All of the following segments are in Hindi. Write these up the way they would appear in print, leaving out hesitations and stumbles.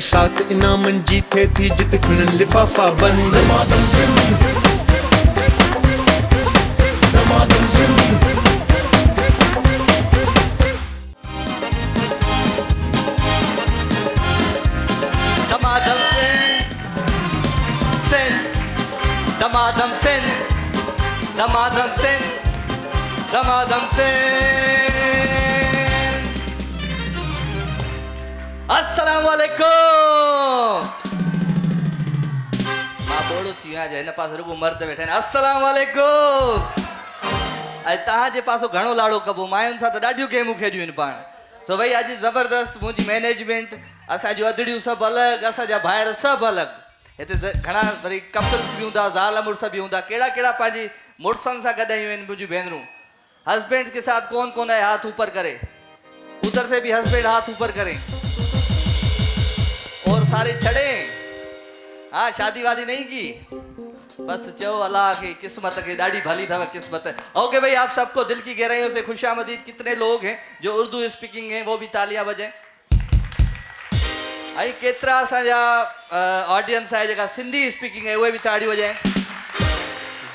साथ इनामन जीते थी जित खुनन लिफाफा बंद। दमादम सिंह, दमादम सिंह, दमादम सिंह, दमादम सिंह, दमादम सिंह, दमादम सिंह। अस्सलाम वालेकुम। मां बोलो थी आज इन पास रुगो मर्द बैठे आहिनि। अस्सलाम वालेकुम। अॼु तव्हांजे पासो घणो लाड़ो कबो, मायुनि सां त ॾाढियूं गेमूं खेॾियूं आहिनि पाण। सो भई अॼु ज़बरदस्त मुंहिंजी मैनेजमेंट, असांजूं अदड़ियूं सभु अलॻि, असांजा ॿाहिरि सभु अलॻि। हिते घणा वरी कपल्स बि हूंदा, ज़ाल मुड़ुस बि हूंदा, कहिड़ा कहिड़ा पंहिंजी मुड़ुसनि सां गॾायूं आहिनि मुंहिंजूं भेनरूं। हस्बैंड के साथ कौन कौन है, हाथ ऊपर करे। उधर से भी हस्बैंड हाथ ऊपर करें और सारे छड़े। हाँ, शादी वादी नहीं की, बस चो अल्लाह की किस्मत के दाढ़ी भली था किस्मत है। ओके भाई, आप सबको दिल की गहराइयों से खुशामदीद। कितने लोग हैं जो उर्दू स्पीकिंग हैं, वो भी तालियां बजाएं। आई केतरा असांजा ऑडियंस है जेका सिंधी स्पीकिंग है, उहे भी ताड़ी वजाएं।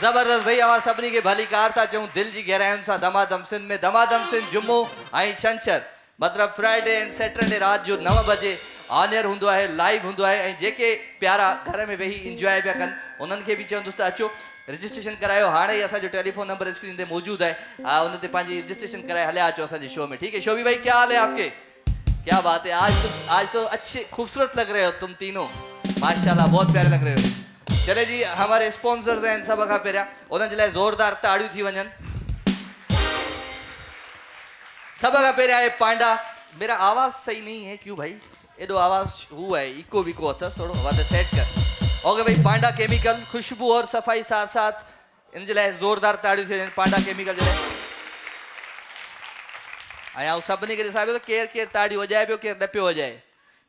ज़बरदस्त भई, अवां सभिनी खे भली कार था चऊं दिल जी गहराइयुनि सां। दमादम सिंध में दमादम सिंध जुमो ऐं छंछर मतिलबु फ्राइडे एंड सैटरडे राति जो 9 बजे ऑन एयर हूंदो आहे, लाइव हूंदो आहे। ऐं जेके प्यारा घर में वेही इंजॉय पिया कनि उन्हनि खे बि चवंदुसि त अचो रजिस्ट्रेशन करायो। हाणे ई असांजो टेलीफोन नंबर स्क्रीन ते मौजूदु आहे, हा उन ते पंहिंजी रजिस्ट्रेशन कराए हलिया अचो असांजे शो में। ठीक है शोभी भाई, क्या हाल है आपके? क्या बात है, आज तो अच्छे खूबसूरत लग रहे हो तुम तीनों, माशाल्लाह बहुत प्यारे लग रहे हो। चले जी, हमारे स्पॉन्सर्स हैं सब खां पहिरियां, उन्हनि जे लाइ ज़ोरदार ताड़ियूं थी वञनि। सब खां पहिरियां आहे पांडा। मेरा आवाज़ सही नहीं है क्यों भाई, एडो आवाज़ हुआ है, इको विको अथस, थोड़ो वादे सेट कर। ओके भाई, पांडा केमिकल, खुशबू और सफाई साथ साथ इन जे लाइ ज़ोरदार ताड़ियूं थी वञनि पांडा केमिकल जे लाइ। ऐं सभिनी खे ॾिसां पियो त केरु केरु ताड़ियूं वॼाए पियो, केरु न पियो वॼाए।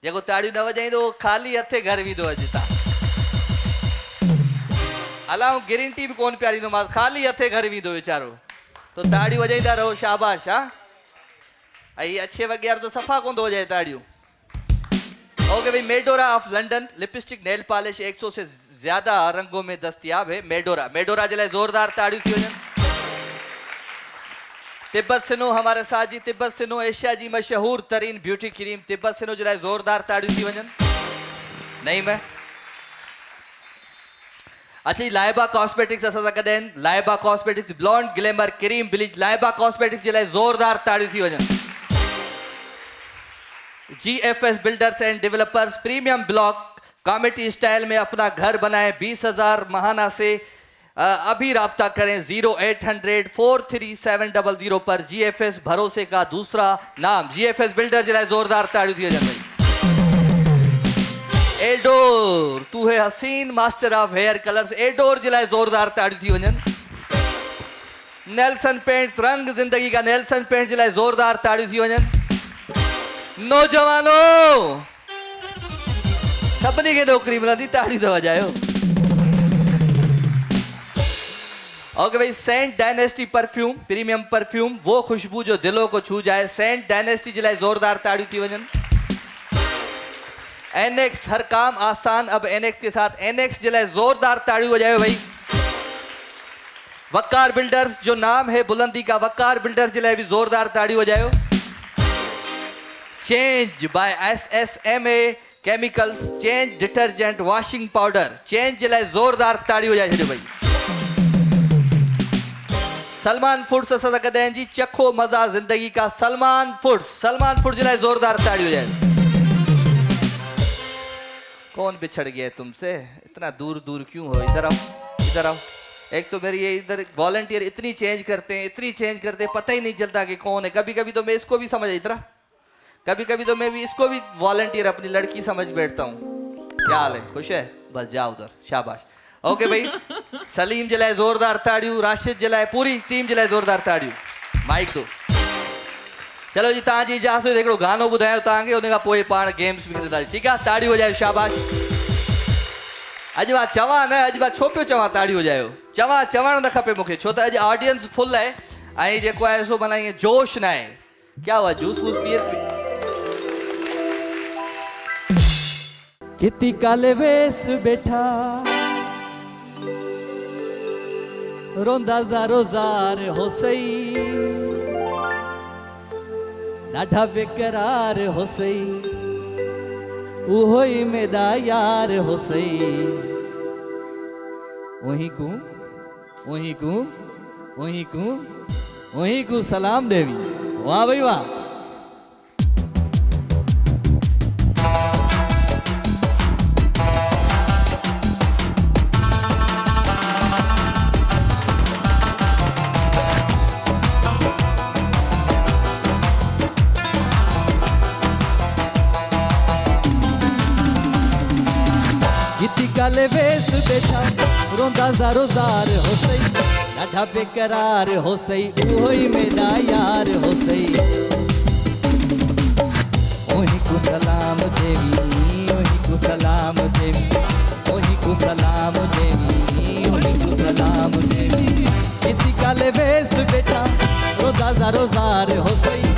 जेको ताड़ियूं न वॼाईंदो उहो ख़ाली हथे घर वेंदो। अॼु तव्हां अलाह गारंटी बि कोन पिया ॾींदोमांसि, ख़ाली हथे घर वेंदो वीचारो। तो ताड़ियूं वॼाईंदा रहो, शाबाश। हा, ऐं अच्छे वॻियार तो सफ़ा कोन थो वॼाए ताड़ियूं। ओके भाई, Medora of London lipstick nail polish 100 से ज़्यादा रंगों में दस्तियाब है। मेडोरा जे लाइ ज़ोरदार ताड़ियूं थी वञनि। तिब्बत सिनो, हमारे साथ जी तिब्बत सिनो, एशिया जी मशहूर तरीन ब्यूटी क्रीम तिब्बत सिनो जे लाइ ज़ोरदार ताड़ियूं थी वञनि। नहीं मैं अच्छा जी, लाइबा कॉस्मेटिक्स असां सां गॾु आहिनि। Laiba cosmetics blonde glamour cream bleach, Laiba cosmetics जे लाइ ज़ोरदार ताड़ियूं थी वञनि। GFS builders and developers premium block कॉमेटी स्टाइल में अपना घर बनाएं। 20,000 महाना से अभी राब्ता करें 0800 43700 पर। GFS भरोसे का दूसरा नाम। GFS बिल्डर जे लाइ ज़ोरदार ताड़ियूं थी वञनि भाई। एडोर, तू है हसीन master of hair colours, Adore जे लाइ ज़ोरदार ताड़ियूं थी वञनि। नेल्सन पेंट्स, रंग जिंदगी का नेल्सन पेंट्स जे लाइ ज़ोरदार ताड़ियूं थी वञनि। नौजवानों सभिनी खे नौकरी मिलंदी, ताड़ियूं त वॼायो। ओके भाई, Scent Dynasty perfume premium perfume, वो खुशबू जो दिलों को छू जाए। सेंट डायनेस्टी जे लाइ ज़ोरदार ताड़ियूं थी वञनि। एनेक्स, हर काम आसान अब एनेक्स के साथ। एनेक्स जे लाइ ज़ोरदार ताड़ियूं वॼायो भाई। वकार बिल्डर्स, जो नाम है बुलंदी का, वकार बिल्डर्स जे लाइ बि ज़ोरदार ताड़ियूं वॼायो। Change by SSMA chemicals, change detergent washing powder, change जे लाइ ज़ोरदार ताड़ियूं वॼाए छॾियो भाई। सलमान फूड्स असां सां गॾु आहिनि जी, चखो मज़ा ज़िंदगी का। सलमान फूड्स जे लाइ ज़ोरदार ताड़ियूं वॼाए। कौन बिछड़ गया तुमसे, इतना दूर दूर क्यों हो, इधर आओ इधर आओ। एक तो मेरी ये इधर वॉलंटियर इतनी चेंज करते हैं, पता ही नहीं चलता कि कौन है। कभी कभी तो मैं इसको भी समझ, इधर कभी कभी तो मैं भी इसको भी वॉलंटियर अपनी लड़की समझ बैठता हूँ। क्या हाल है, खुश है, बस जाओ उधर, शाबाश। ओके भाई, सलीम जे लाइ ज़ोरदार ताड़ियूं, राशिद जे लाइ, पूरी टीम जे लाइ ज़ोरदार ताड़ियूं। माइक दो। चलो जी, तव्हांजी इजाज़त हिकिड़ो गानो ॿुधायो तव्हांखे, उन खां पोइ पाण गेम्स बि कंदासीं। ठीकु आहे, ताड़ियूं वॼायो, शाबाश। अॼु मां चवां न, अॼु मां छो पियो चवां ताड़ियूं वॼायो, चवणु न खपे मूंखे, छो त अॼु ऑडियंस फुल आहे ऐं जेको आहे सो माना ईअं जोश न आहे। क्या हुआ, जूस वूस पिए? किती काले वेस बैठा रोंदा ज़ारो ज़ार हो सही ॾाढा बेकरार हो सही उहो ही मेरा यार हो सही वहीं को सलाम देवी वाह भाई वाह किती काले वेस बैठा रोंदा ज़ारो ज़ार हो सही ॾाढा बेकरार हो सही उहो ही मेरा यार हो सही ओही को सलाम देवी ओही को सलाम देवी ओही को सलाम देवी ओही को सलाम देवी किती काले वेस बैठा रोंदा ज़ारो ज़ार हो सही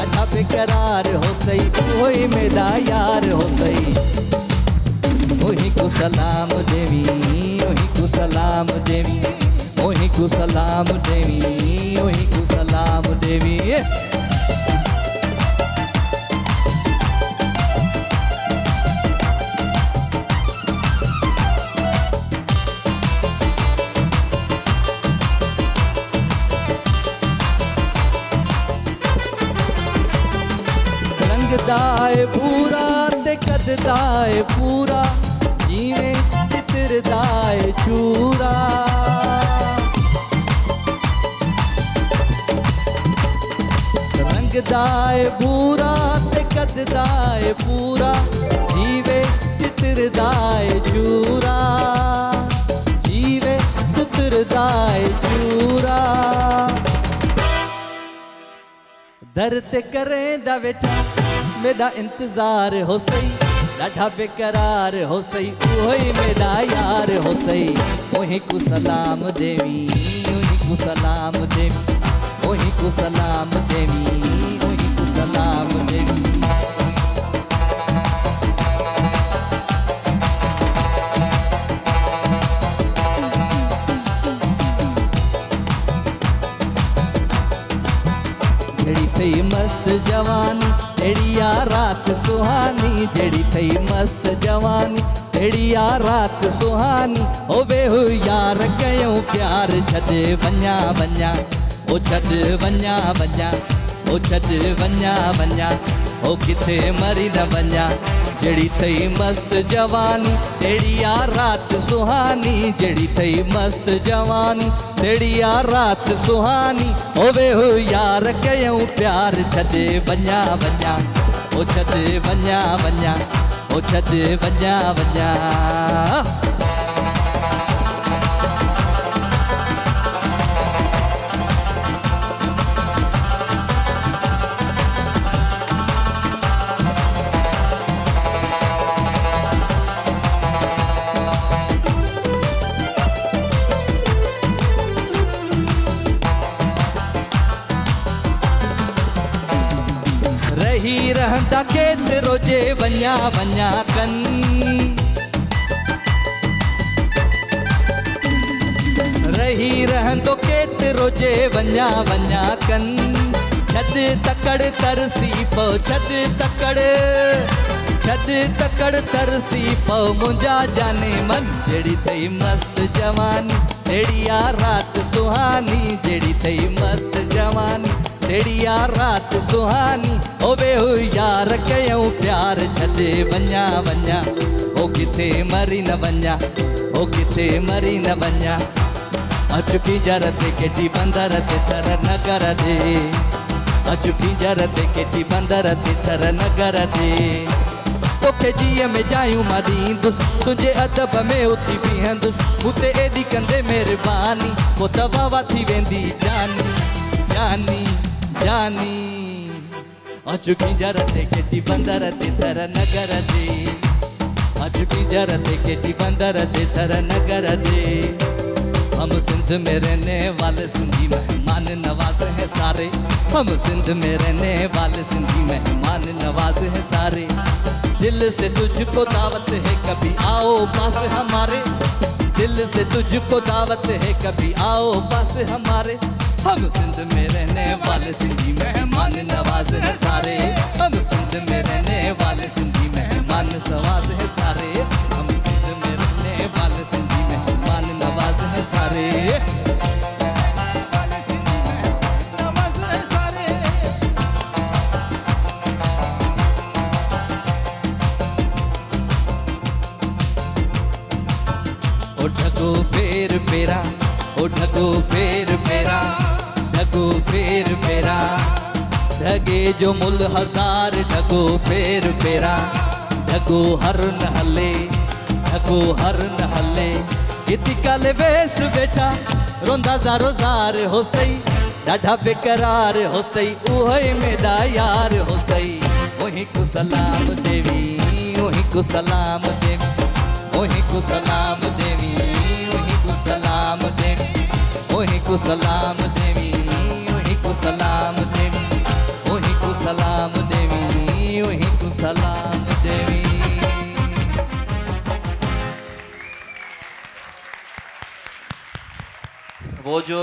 ॾाढा बेकरार हो सही उहो ही मेरा यार हो सही ओही को सलाम देवी ओही को सलाम देवी ओही को सलाम देवी ओही को सलाम देवी रंगदाए पूरा ते कददाए पूरा जिवें चित्रदाए चूरा रंगदाए पूरा ते कददाए पूरा जीवे चित्रदाए चूरा जीवे चित्रदाए चूरा दर ते करें दा वेठा मेरा इंतजार हो सही ॾाढा बेकरार हो सही उहो ही मेरा यार हो सही ओही को सलाम देवी ओही को सलाम देवी ओही को सलाम देवी ओही को सलाम देवी जड़ी थई मस्त जवानी तेड़ी आ रात सुहानी जड़ी थई मस्त जवानी तेड़ी आ रात सुहानी ओ बेहू यार कयूं प्यार छॾे वञा वञा ओ छॾ वञा वञा ओ छॾ वञा वञा ओ किथे मरी न वञा जड़ी थई मस्त जवानी तेड़ी आ रात सुहानी जड़ी थई मस्त जवानी तेड़ी आ रात सुहानी ओ बेहू यार कयूं प्यार छॾे वञा वञा ओ छॾ वञा वञा ओ छॾ वञा वञा रही रहंदा केतिरो जे वञा वञा कन रही रहंदो केतिरो जे वञा वञा कन छॾ तकड़ तरसी पो छॾ तकड़ तरसी पो मुंहिंजा जाने मन जड़ी थई मस्त जवानी तेड़ी आ रात सुहानी जड़ी थई मस्त जवानी तेड़ी आ रात सुहानी ओ बेहू यार कयूं प्यार छॾे वञा वञा ओ किथे मरी न वञा ओ किथे मरी न वञा अचुकी जर ते केटी बंदर ते तर नगर दे अचुकी जर ते केटी बंदर ते तर नगर दे तोखे जीअ में जायूं मां ॾींदुसि तुंहिंजे अदब में उथी बीहंदुसि उते एॾी कंदे महिरबानी पोइ दवा थी वेंदी जानी जानी जानी अचुकी जर ते केटी बंदर ते तर नगर दे अचुकी जर ते केटी बंदर ते तर नगर दे हम सिंध में रहने वाले सिंधी मेहमान नवाज हैं सारे हम सिंध में रहने वाले सिंधी मेहमान नवाज हैं सारे दिल से तुझको दावत है कभी आओ पास हमारे, दिल से तुझको दावत है कभी आओ पास हमारे। हम सिंध में रहने वाले सिंधी मेहमान नवाज है सारे, हम सिंध में रहने वाले सिंधी मेहमान नवाज है सारे, हम सिंध में रहने वाले सिंधी मेहमान नवाज है सारे। ओ ढगो फेर मेरा, ओ ढगो फेर मेरा, ढगो फेर मेरा, ढगे जो मुल हजार ढगो फेर मेरा, ढगो हर नहले, ढगो हर नहले। किती काले वेस बेटा रोंदा ज़ारो ज़ार हो सही, ॾाढा बेकरार हो सही, उहे मेरा यार हो सही। ओही को सलाम देवी, ओही को सलाम देवी, ओही को सलाम देवी, ओही को सलाम देवी, ओही को सलाम देवी, ओही को सलाम देवी, ओही को सलाम देवी, ओही को सलाम देवी। वो जो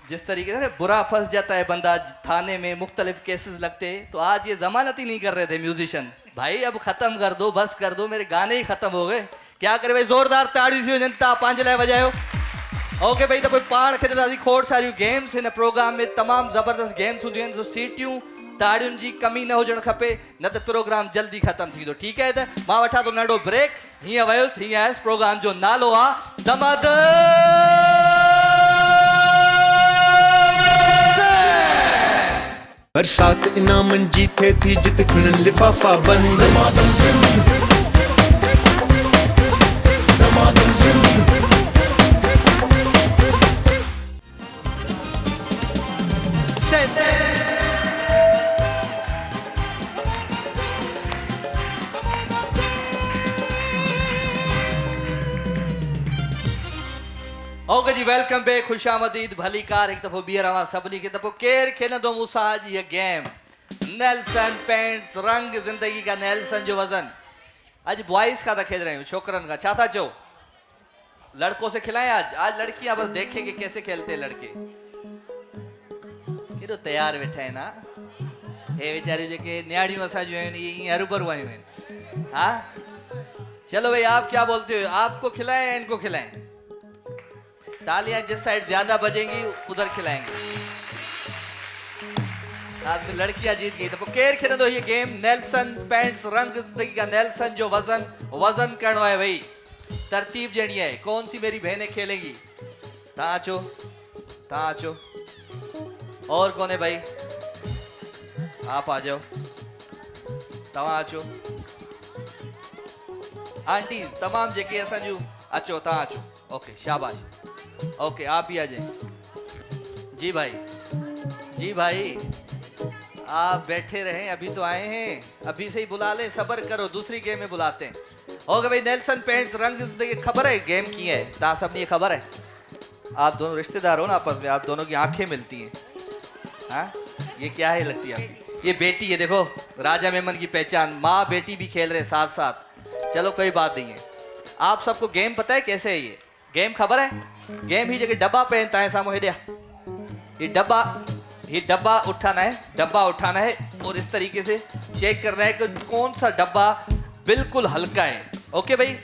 जिस तरीके से बुरा फंस जाता है बंदा थाने में, मुख्तलिफ केसेस लगते, तो आज ये जमानत ही नहीं कर रहे थे म्यूजिशियन भाई, अब खत्म कर दो, बस कर दो, मेरे गाने ही खत्म हो गए। क्या करे भाई, जोरदार ताड़ी थी जनता पांच लाए बजायो। ओके भाई, तो कोई पाण खे दादी खोट सारियूं गेम्स हिन प्रोग्राम में तमाम जबरदस्त गेम्स हूंदियूं आहिनि, तो सीटियूं ताड़ियुनि जी कमी न हुजणु खपे, न त प्रोग्राम जल्दी ख़त्म थी वेंदो। ठीकु आहे, त मां वठां थो नंढो ब्रेक, हीअं वयुसि, हीअं आयुसि। प्रोग्राम जो नालो आहे दमद बरसात इनामन जी थे थी जित खुनन लिफाफा बंद। दमादम जिंद, दमादम जिंद। ओके जी, वेलकम बैक, खुशामदीद, भली कार, एक दफ़ो बीहर रहां सभिनी खे। त पोइ केरु खेलंदो मूंसां अॼु हीअ गेम, नेल्सन पेंट्स रंग ज़िंदगी का नेल्सन जो वज़न। आज बॉयज़ का था खेल रहे हूँ, छोकरन का। क्या था जो लड़कों से खिलाएं आज? आज लड़कियां बस देखेंगे कैसे खेलते हैं लड़के। केॾो तैयार वेठा आहिनि ना हे वेचारियूं जेके न्याड़ियूं असां जो आहिनि, ये ईअं हरूभरू आयूं आहिनि। हाँ चलो भाई, आप क्या बोलते हो, आपको खिलाएं इनको खिलाएं? तालियां जिस साइड ज्यादा बजेंगी उधर खिलाएंगे। आज में लड़कियां जीत गई। तो केर खेलंदो ये गेम, नेल्सन पेंट्स रंग जिंदगी का नेल्सन जो वजन वजन करणो है भाई। तरतीब जणी है, कौन सी मेरी बहनें खेलेंगी? ताचो ताचो और कौन है भाई? आप आ जाओ, तव्हां अचो। आंटीज तमाम जेके असां जूं अचो, तव्हां अचो। ओके शाबाश। ओके आप भी आ जाए। जी भाई, जी भाई आप बैठे रहें, अभी तो आए हैं, अभी से ही बुला लें, सब्र करो, दूसरी गेम में बुलाते हैं। ओके भाई, नेल्सन पेंट्स रंग जिंदगी, खबर है गेम की है? ता सबने खबर है? आप दोनों रिश्तेदार हो ना आपस में, आप दोनों की आंखें मिलती हैं। हाँ ये क्या है लगती है आपकी? ये बेटी है, देखो राजा मेमन की पहचान, माँ बेटी भी खेल रहे साथ साथ। चलो कोई बात नहीं है। आप सबको गेम पता है कैसे है? ये गेम खबर है? गेम ही जगह डब्बा पहनता है सामो हेडिया, ये डब्बा उठाना है, डब्बा उठाना है और इस तरीके से चेक करना है कि कौन सा डब्बा बिल्कुल हल्का है। ओके भाई,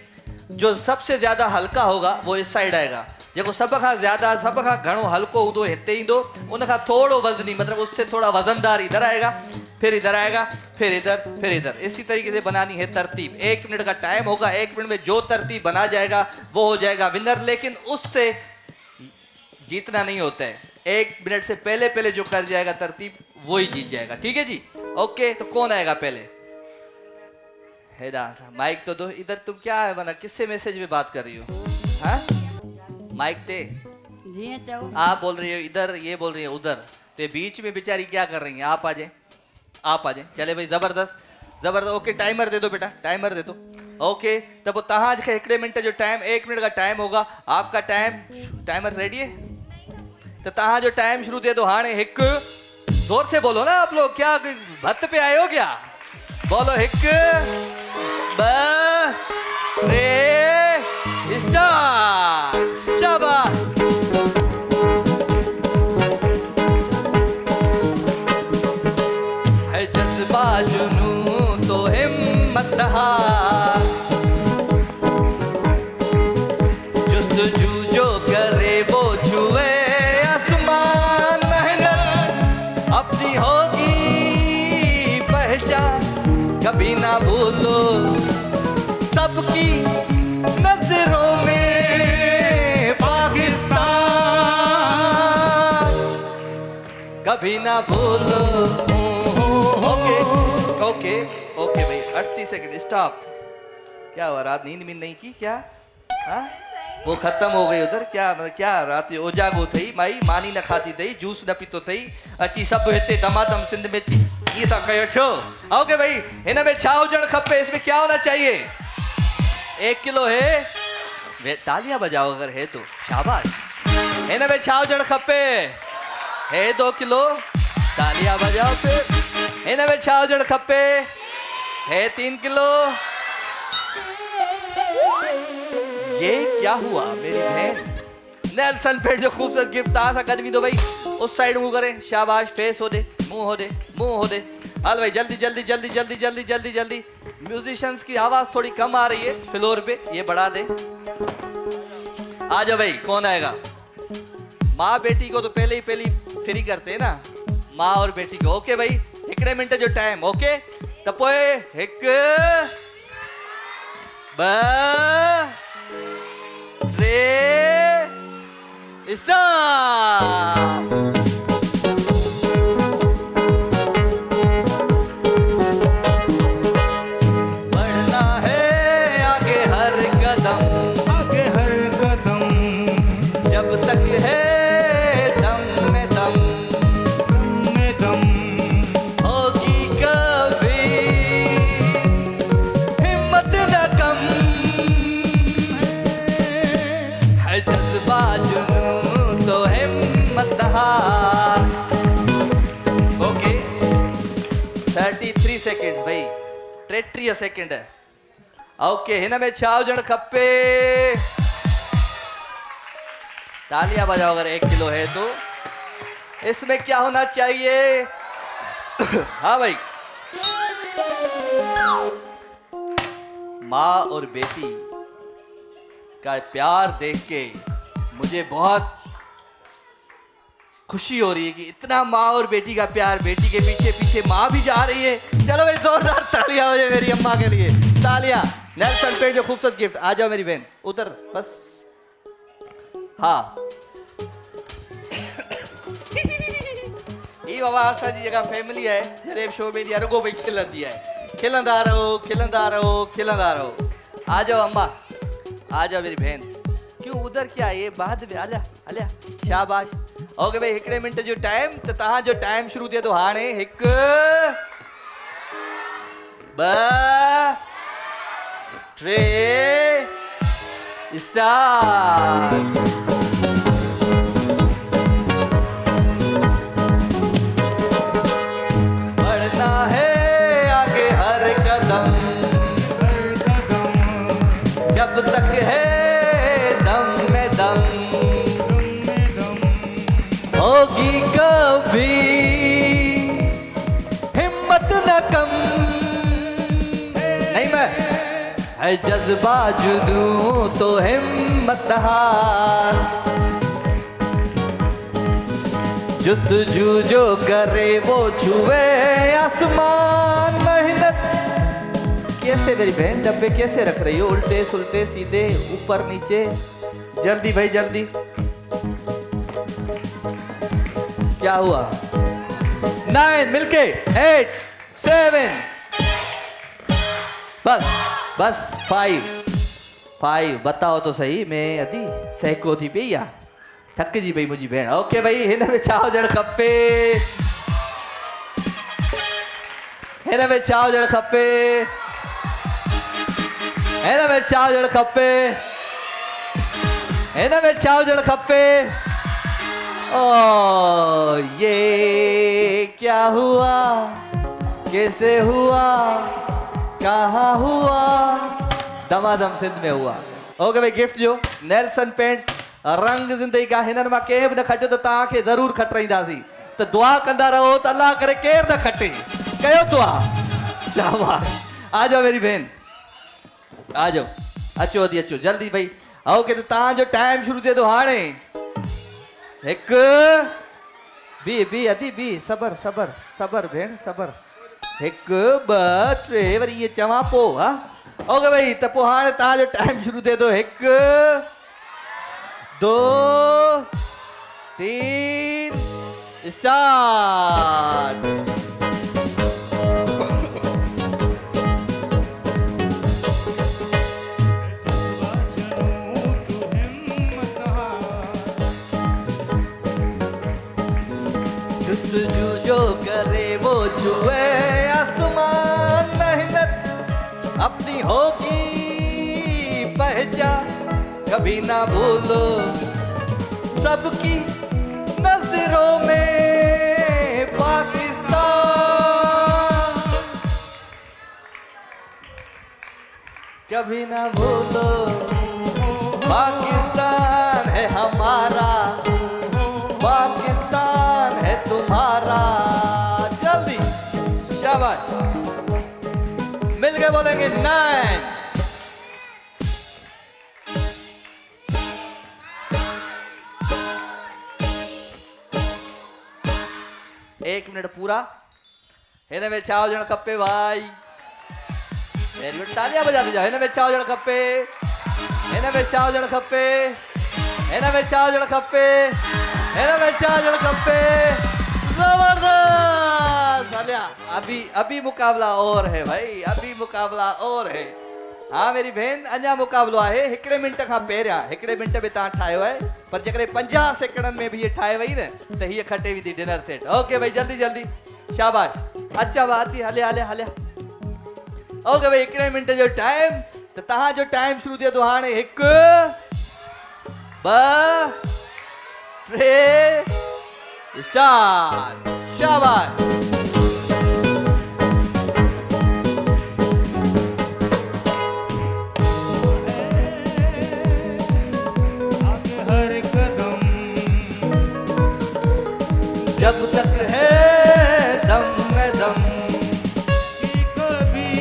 जो सबसे ज्यादा हल्का होगा वो इस साइड आएगा, जेको सब खां ज्यादा सब खां घणो हल्को हूंदो हिते ईंदो, उन खां थोड़ो वजनी मतलब उससे थोड़ा वजनदार इधर आएगा, फिर इधर आएगा, फिर इधर, फिर इधर। इसी तरीके से बनानी है तरतीब। 1 मिनट का टाइम होगा, 1 मिनट में जो तरतीब बना जाएगा वो हो जाएगा विनर, लेकिन उससे जीतना नहीं होता है। 1 मिनट से पहले पहले जो कर जाएगा तरतीब वो ही जीत जाएगा। ठीक है जी? ओके, तो कौन आएगा पहले? माइक तो दो इधर। तुम क्या है बना, किससे मैसेज में बात कर रही हो? हाँ माइक ते जी चाहो। आप बोल रही हो इधर, ये बोल रही है उधर, तो बीच में बेचारी क्या कर रही है? आप आ जाए, आप आ जाए। चले भाई, जबरदस्त जबरदस्त। ओके टाइमर दे दो बेटा, टाइमर दे दो। ओके तब तहां खे 1 मिनट जो टाइम, 1 मिनट का टाइम होगा आपका। टाइमर रेडी है? तो तहां जो टाइम शुरू दे दो। हाँ हिक, जोर से बोलो ना आप लोग, क्या भत्त पे आए हो क्या? बोलो हिक स्टार्ट। शाबाश। है जज्बा जुनून तो हिम्मत हार, जुस्तजू जो करे वो छुए आसमान। मेहनत अपनी होगी पहचान, कभी ना भूलो सबकी नजरों में पाकिस्तान, कभी ना भूलो। ओके ओके ओके भाई 38 सेकंड स्टॉप। क्या हुआ, रात नींद में नहीं की क्या? हाँ वो खत्म हो गई उधर। क्या मतलब क्या रात ओजागो थई माई, मानी न खाती थई, जूस न पीतो थई, अची सब हिते दमादम सिंध में थी ये था कयो छो। ओके भाई हिन में छा हुजण खपे, इसमें क्या होना चाहिए? 1 किलो है, तालियां बजाओ अगर है तो, शाबाश। हिन में छा हुजण खपे? है 2 किलो, तालियां बजाओ फिर। हिन में छा हुजण खपे? है 3 किलो। ये क्या हुआ मेरी बहन? नेल्सन पेट जो खूबसूरत गिफ्ट आ था कदमी दो भाई उस साइड मुंह करे, शाबाश। फेस हो दे, मुंह हो दे, मुंह हो दे। हाल भाई जल्दी जल्दी जल्दी जल्दी जल्दी जल्दी जल्दी। म्यूजिशियंस की आवाज थोड़ी कम आ रही है फ्लोर पे, ये बढ़ा दे। आ जाओ भाई, कौन आएगा? माँ बेटी को तो पहले ही फ्री करते हैं ना, माँ और बेटी को। ओके भाई हिकड़े मिनट जो टाइम। ओके तपोए हिक ब ट्रे स्टार्ट। बढ़ना है आगे हर कदम, आगे हर कदम, जब तक है दम में दम, में दम, होगी कभी हिम्मत न कम, है जज्बा जुनून तो हिम्मत हार। ओके 33 सेकेंड भाई, 33 सेकेंड है। ओके हिन में छा हुजण खपे? तालियां बजाओ अगर 1 किलो है तो। इसमें क्या होना चाहिए? हाँ भाई माँ और बेटी का प्यार देख के मुझे बहुत खुशी हो रही है कि इतना माँ और बेटी का प्यार, बेटी के पीछे पीछे माँ भी जा रही है। चलो भाई जोरदार तालियां हो जाए मेरी अम्मा के लिए, तालियां। नेल्सन पेट जो खूबसूरत गिफ्ट। आ जाओ मेरी बहन उधर बस। हाँ ये बाबा आसा जी जगह फैमिली है जरेब शो में दिया रुको भाई खिलंदी है, खिलंदा रहो खिलंदा रहो खिलंदा रहो। आ जाओ अम्मा, आ जाओ मेरी बहन। क्यों उधर क्या ये बाद में? आजा आजा शाबाश। ओके भाई हिकड़े मिनट जो टाइम तो तहां जो टाइम शुरू थिए तो हाणे हिक ब ट्रे स्टार्ट। बढ़ना है आगे हर कदम, हर कदम, जब तक है दम में दम, में दम, होगी कभी हिम्मत न कम। नहीं मैं है जज्बा जुनून तो हिम्मत हार, जुस्तजू जो करे वो छुए आसमान। मेहनत कैसे मेरी बहन डब्बे कैसे रख रही हो? उल्टे सुल्टे सीधे ऊपर नीचे। जल्दी भाई जल्दी। क्या हुआ? 9 मिलके 8 7 बस 5 बताओ तो सही। मैं अधी सहको थी पे या थक जी भाई मुझी भेण। ओके भाई हिन में छा हुजण खपे? हिन में छा हुजण खपे? हिन में छा हुजण खपे? हिन में छा हुजण खपे? ओ ये क्या हुआ? कैसे हुआ? कहाँ हुआ, दमादम सिंध में हुआ। ओके भाई, गिफ्ट जो नेल्सन पेंट्स रंग जिंदगी का हिनन मां केर बि न खटियो त तव्हांखे ज़रूर खटराईंदासीं, त दुआ कंदा रहो त अल्लाह करे केर न खटे। कयो दुआ, शाबाश। आ जाओ मेरी बहन, आ जाओ, अचो अदी अचो जल्दी भाई। ओके, त तव्हांजो टाइम शुरू थिए थो हाणे। हिकु बी अदी बी, सबर सबर सबर भेण सबर। हिकु ॿ टे, वरी इहे चवां पोइ। हा ओके भाई, त पोइ हाणे तव्हांजो टाइम शुरू थिए थो। हिकु दो तीन, स्टार्ट। जुस्तजू जो करे वो छुए आसमान, मेहनत अपनी होगी पहचान, कभी ना भूलो सबकी नजरों में पाकिस्तान। कभी ना भूलो पाकिस्तान है हमारा, पाकिस्तान है तुम्हारा। जल्दी, शाबाश, मिल के बोलेंगे 9। एक मिनट पूरा। हिन में छा हुजणु खपे भाई? वेरी गुड, तालियां बजाते जाओ। हिन में छा हुजणु खपे? हिन में छा हुजणु खपे? हिन में छा हुजणु खपे? हिन में छा हुजणु खपे? जबरदस्त। तालियां। अभी मुकाबला और है भाई, अभी मुकाबला और है। हाँ मेरी भेण, अञा मुकाबलो आहे। हिकिड़े मिंट खां पहिरियां, हिकिड़े मिंट में तव्हां ठाहियो आहे, पर जेकॾहिं 50 सेकंडनि में बि हीअ ठाहे वई न त हीअ खटे वेंदी डिनर सेट। ओके भाई, जल्दी जल्दी, शाबाश। अच्छा बाती, हलिया हलिया हलिया। ओके भाई, हिकिड़े मिंट जो टाइम, त तव्हांजो टाइम शुरू थिए थो हाणे। हिकु ॿ टे, स्टार्ट। शाबाश। हर कदम जब तक है दम में दम, की कभी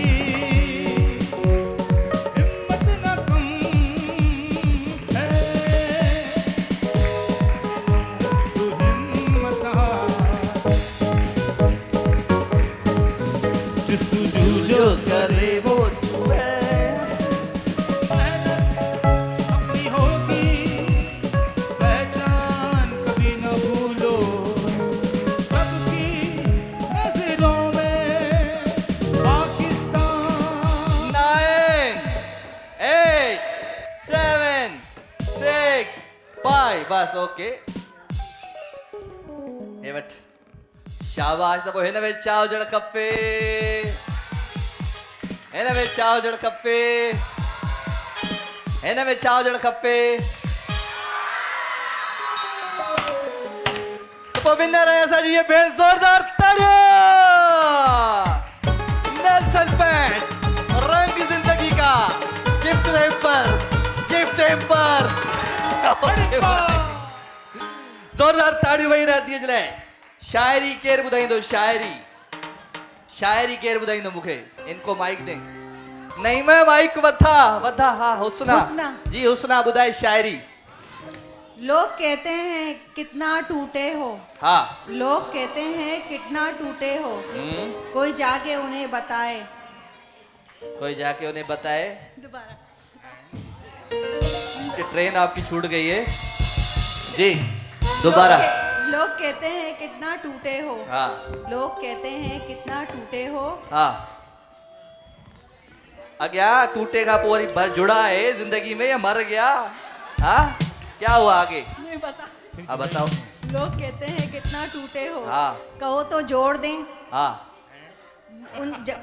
हिम्मत न कम है, तू हिम्मत जुस्तजू जो करे वो छुए। अपनी होगी पहचान, कभी न भूलो सबकी नजरों में पाकिस्तान। 9 8 7 6 5, बस ओके। हे वठ, शाबाश। त पोइ हिन में छा हुजणु खपे? हिन में छा हुजणु खपे? हिन में छा हुजणु खपे? त पोइ विनर आहे असांजी हीअ भेण। ज़ोरदार ताड़ियां। नेल्सन पेंट, रंग जिंदगी का, गिफ्ट हैम्पर, गिफ्ट हैम्पर। ज़ोरदार ताड़ियूं वही रहती है जलाए। शायरी केर ॿुधाईंदो? शायरी, शायरी केर ॿुधाईंदो मूंखे? इनको माइक दे। नहीं, मैं माइक वथा वथा। हाँ हुस्ना जी, हुस्ना ॿुधाए शायरी। लोग कहते हैं कितना टूटे हो, हाँ। लोग कहते हैं कितना टूटे हो, कोई जाके उन्हें बताए। कोई जाके उन्हें बताए। दोबारा। कि ट्रेन आपकी छूट गई है जी, दोबारा। लोग कहते हैं कितना टूटे हो, हाँ लोग कहते हैं कितना टूटे हो, हाँ। अगया टूटे का पोरी भर जुड़ा है जिंदगी में या मर गया? हाँ, क्या हुआ आगे? नहीं पता। अब बताओ। लोग कहते हैं कितना टूटे हो, हाँ। कहो तो जोड़ दें, हाँ।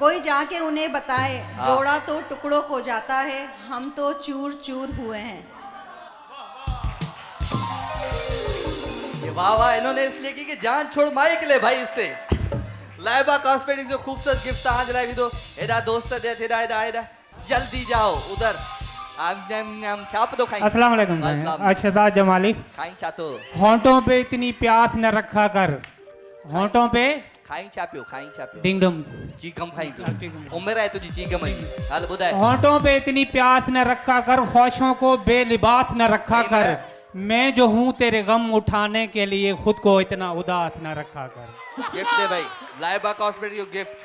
कोई जाके उन्हें बताए। हाँ। जोड़ा तो टुकड़ों को जाता है, हम तो चूर चूर हुए हैं। ये वाह वाह इन्होंने इसलिए की कि जान छोड़ माइक ले भाई इससे। लाइबा कॉस्मेटिक जो खूबसूरत गिफ्ट आज लाइव दो एदा दोस्त दे तेरा एदा एदा जल्दी जाओ उधर आम छाप दो खाई अस्सलाम वालेकुम अशदाद जमाली। खाई चातो होंठों पे इतनी प्यास न रखा कर, होंठों पे खाई छापियो डिंग डुम चीकम खाई तू उम्र है तुझी चीकम है हाल बुधाए होंठों पे इतनी प्यास न रखा कर, ख्वाहिशों को बेलिबास न रखा नहीं, कर। मैं जो हूँ तेरे गम उठाने के लिए खुद को इतना उदास न रखा कर। गिफ्ट दे भाई लाइबा कॉस्मेटिक गिफ्ट।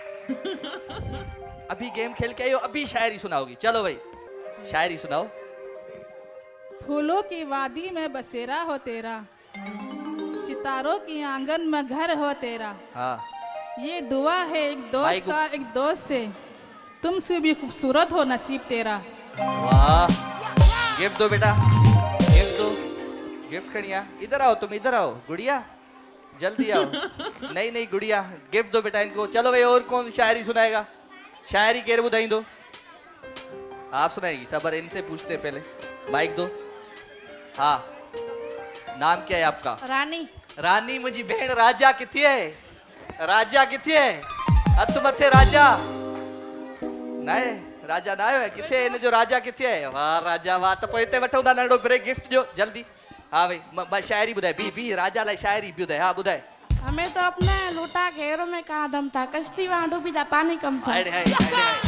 अभी गेम खेल के आई हो, अभी शायरी सुनाओगी। चलो भाई शायरी सुनाओ। फूलों की वादी में बसेरा हो तेरा, सितारों की आंगन में घर हो तेरा। हाँ ये दुआ है एक दोस्त का एक दोस्त से, तुमसे भी खूबसूरत हो नसीब तेरा। वाह गिफ्ट दो बेटा, गिफ्ट दो, गिफ्ट खड़िया। इधर आओ तुम, इधर आओ गुड़िया, जल्दी आओ। नहीं नहीं गुड़िया, गिफ्ट दो बेटा इनको। चलो भाई और कौन शायरी सुनाएगा? शायरी केर बुधाई दो। आप सुनाएगी? सबर इनसे पूछते पहले, माइक दो। हाँ नाम क्या है आपका? रानी। रानी मुझी बहन राजा किथे है? राजा किथे है? हथ मथे राजा नाए, राजा ना है किथे इन जो राजा किथे है? वाह राजा वाह। तो पोइते वठो दा नंढो ब्रेक गिफ्ट जो जल्दी। हाँ भाई शायरी बुधाए बी राजा लाई शायरी बुधाए। हाँ बुधाए। हमें तो अपने लूटा घेरों में कहा दम था, कश्ती वहां डूबी था, पानी कम था। हाय हाय हाय,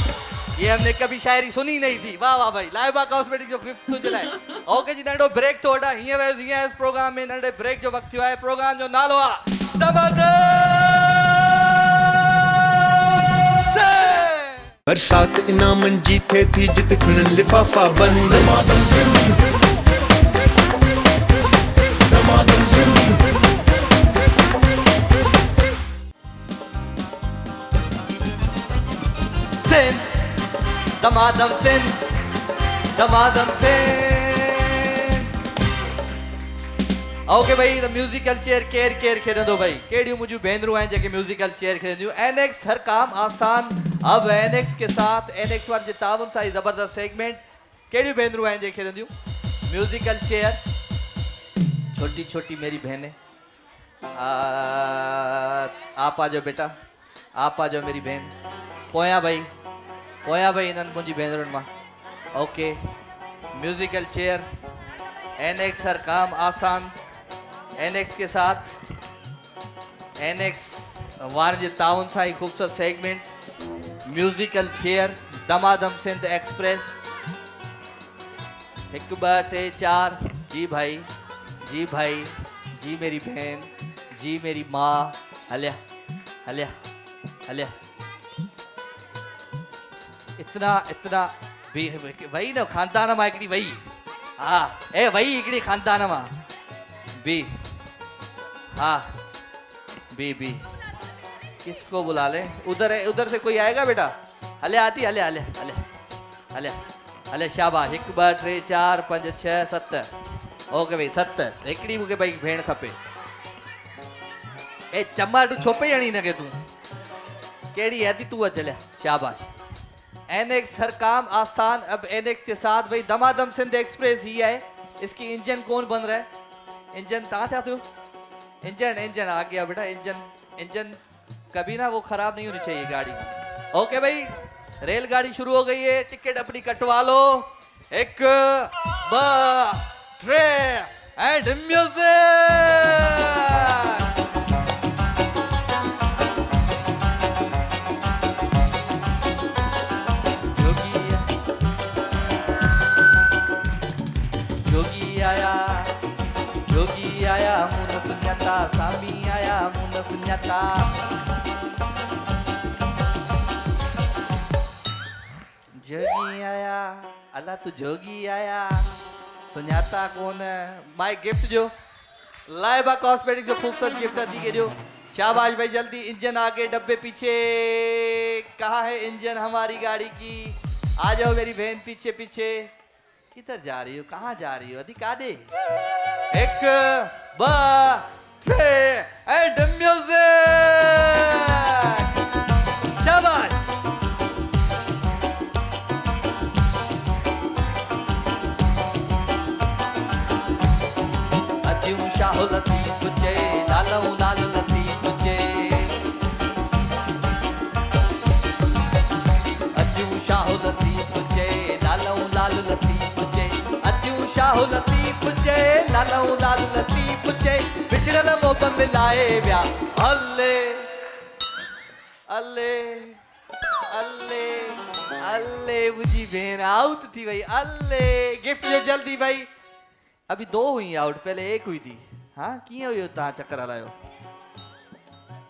ये हमने कभी शायरी सुनी नहीं थी। वाह वाह भाई लाइबा कॉस्मेटिक जो गिफ्ट तो जलाए। ओके जी नंढो ब्रेक थोड़ा हिया वे हिया इस प्रोग्राम में नंढे ब्रेक जो वक्त है प्रोग्राम जो नालो आ बरसात इनामन जीते थी जित खुलन लिफाफा बंद दमादम सिंध दमादम सिंध। ओके भाई द म्यूजिकल चेयर केर केर खेॾंदो भाई। केड़ियूं मुझे भेनरूं आहिनि जेके म्यूजिकल चेयर खेॾंदियूं? एनएक्स हर काम आसान। अब एनएक्स के साथ एनएक्स वाले तावन सां जबरदस्त सेगमेंट। केड़ियूं भेनरूं आहिनि जेके खेॾंदियूं म्यूजिकल चेयर? छोटी छोटी मेरी बहनें, आप आ जाओ बेटा, आप आ जाओ मेरी बहन। पोया भाई इन्हनि मुंहिंजी भेनरुनि मां। ओके म्यूजिकल चेयर एनएक्स हर काम आसान। एनएक्स के साथ एनएक्स वार जे ताउन सां ही खूबसूरत segment musical chair Damadam Sindh express. 1 2 3 4। जी भाई जी मेरी बहन, जी मेरी माँ। हलिया हलिया हलिया। इतना वही न खानदान मां हिकिड़ी वही। हाँ ए वही हिकिड़ी खानदान मां बी। हाँ बी किसको बुला ले? उधर से कोई आएगा बेटा? हले आती हले हले हले हले हले शाबाश। 1 2 3 4 5 6 7। ओके भाई 7। हिकिड़ी मूंखे भाई भेण खपे। ए चम्मा तू छोपे हणी न के तू केड़ी है तू अचले। शाबाश। एनएक्स हर काम आसान। अब एनएक्स के साथ भाई दमादम सिंध एक्सप्रेस ही है। इसकी इंजन कौन बन रहा है? इंजन कहाँ था तू? इंजन आ गया बेटा। इंजन कभी ना वो खराब नहीं होनी चाहिए गाड़ी। ओके भाई रेलगाड़ी शुरू हो गई है। टिकट अपनी कटवा लो। 1 2 3 एंड म्यूजिक। जोगी आया मुन सुन्याता, सामी आया मुन सुन्याता। जोगी आया अल्लाह तू जोगी आया सुन्याता कौन? माय गिफ्ट जो लाइबा कॉस्मेटिक जो खूबसूरत गिफ्ट दी गई जो। शाबाश भाई जल्दी। इंजन आगे डब्बे पीछे। कहाँ है इंजन हमारी गाड़ी की? आ जाओ मेरी बहन पीछे पीछे। किधर जा रही हो? कहाँ जा रही हो? अधिक आगे। 1 2 3 एंड म्यूजिक। शाबाश। अज्यूं शाह लतीफ तुझे लालू लाल लतीफ तुझे। लालऊ लाल लतीफ जे बिछड़ल मोब मिलाए विया अल्ले अल्ले अल्ले अल्ले मुझी भेण आउट थी भाई अल्ले गिफ्ट जो जल्दी भाई अभी 2 हुई आउट पहले 1 हुई थी हाँ किए हुई तहां चक्कर हलायो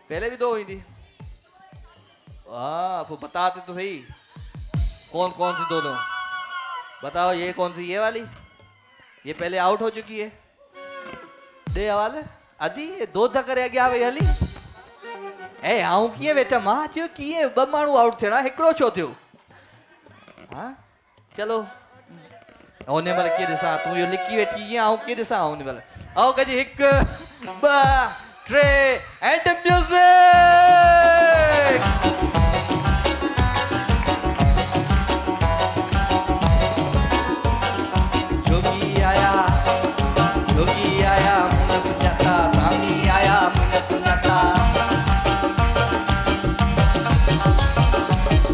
पहले भी 2 हुई थी हाँ वो बताते तो सही कौन कौन सी दोनों बताओ ये कौन सी ये वाली ये पहले आउट हो चुकी है दे हवाले अदी ये 2 धक्के रह गया भाई हली ए आऊं किए बेटा मां चयो किए ब माण्हू आउट थियणा हिकिड़ो छो थियो हाँ चलो ओने वाले के दिसा तू यो लिखी वेठी ये आऊं के दिसा ओने वाले आओ कजी 1 2 3 एंड म्यूजिक जोगी आया मुन सुञाता सामी आया मुन सुञाता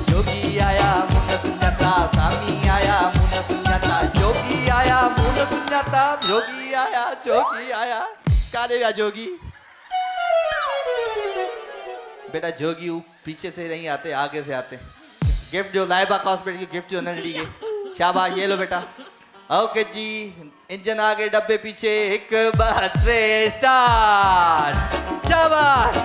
जोगी आया मुन सुञाता सामी आया मुन सुञाता जोगी आया मुन सुञाता जोगी आया काले या जोगी बेटा जोगी पीछे से नहीं आते आगे से आते गिफ्ट जो लाइबा कॉस्मेटिक की गिफ्ट जो नंडी के शाबाश ये लो बेटा ओके जी इंजन आगे डब्बे पीछे 1 2 3 स्टार्ट शाबाश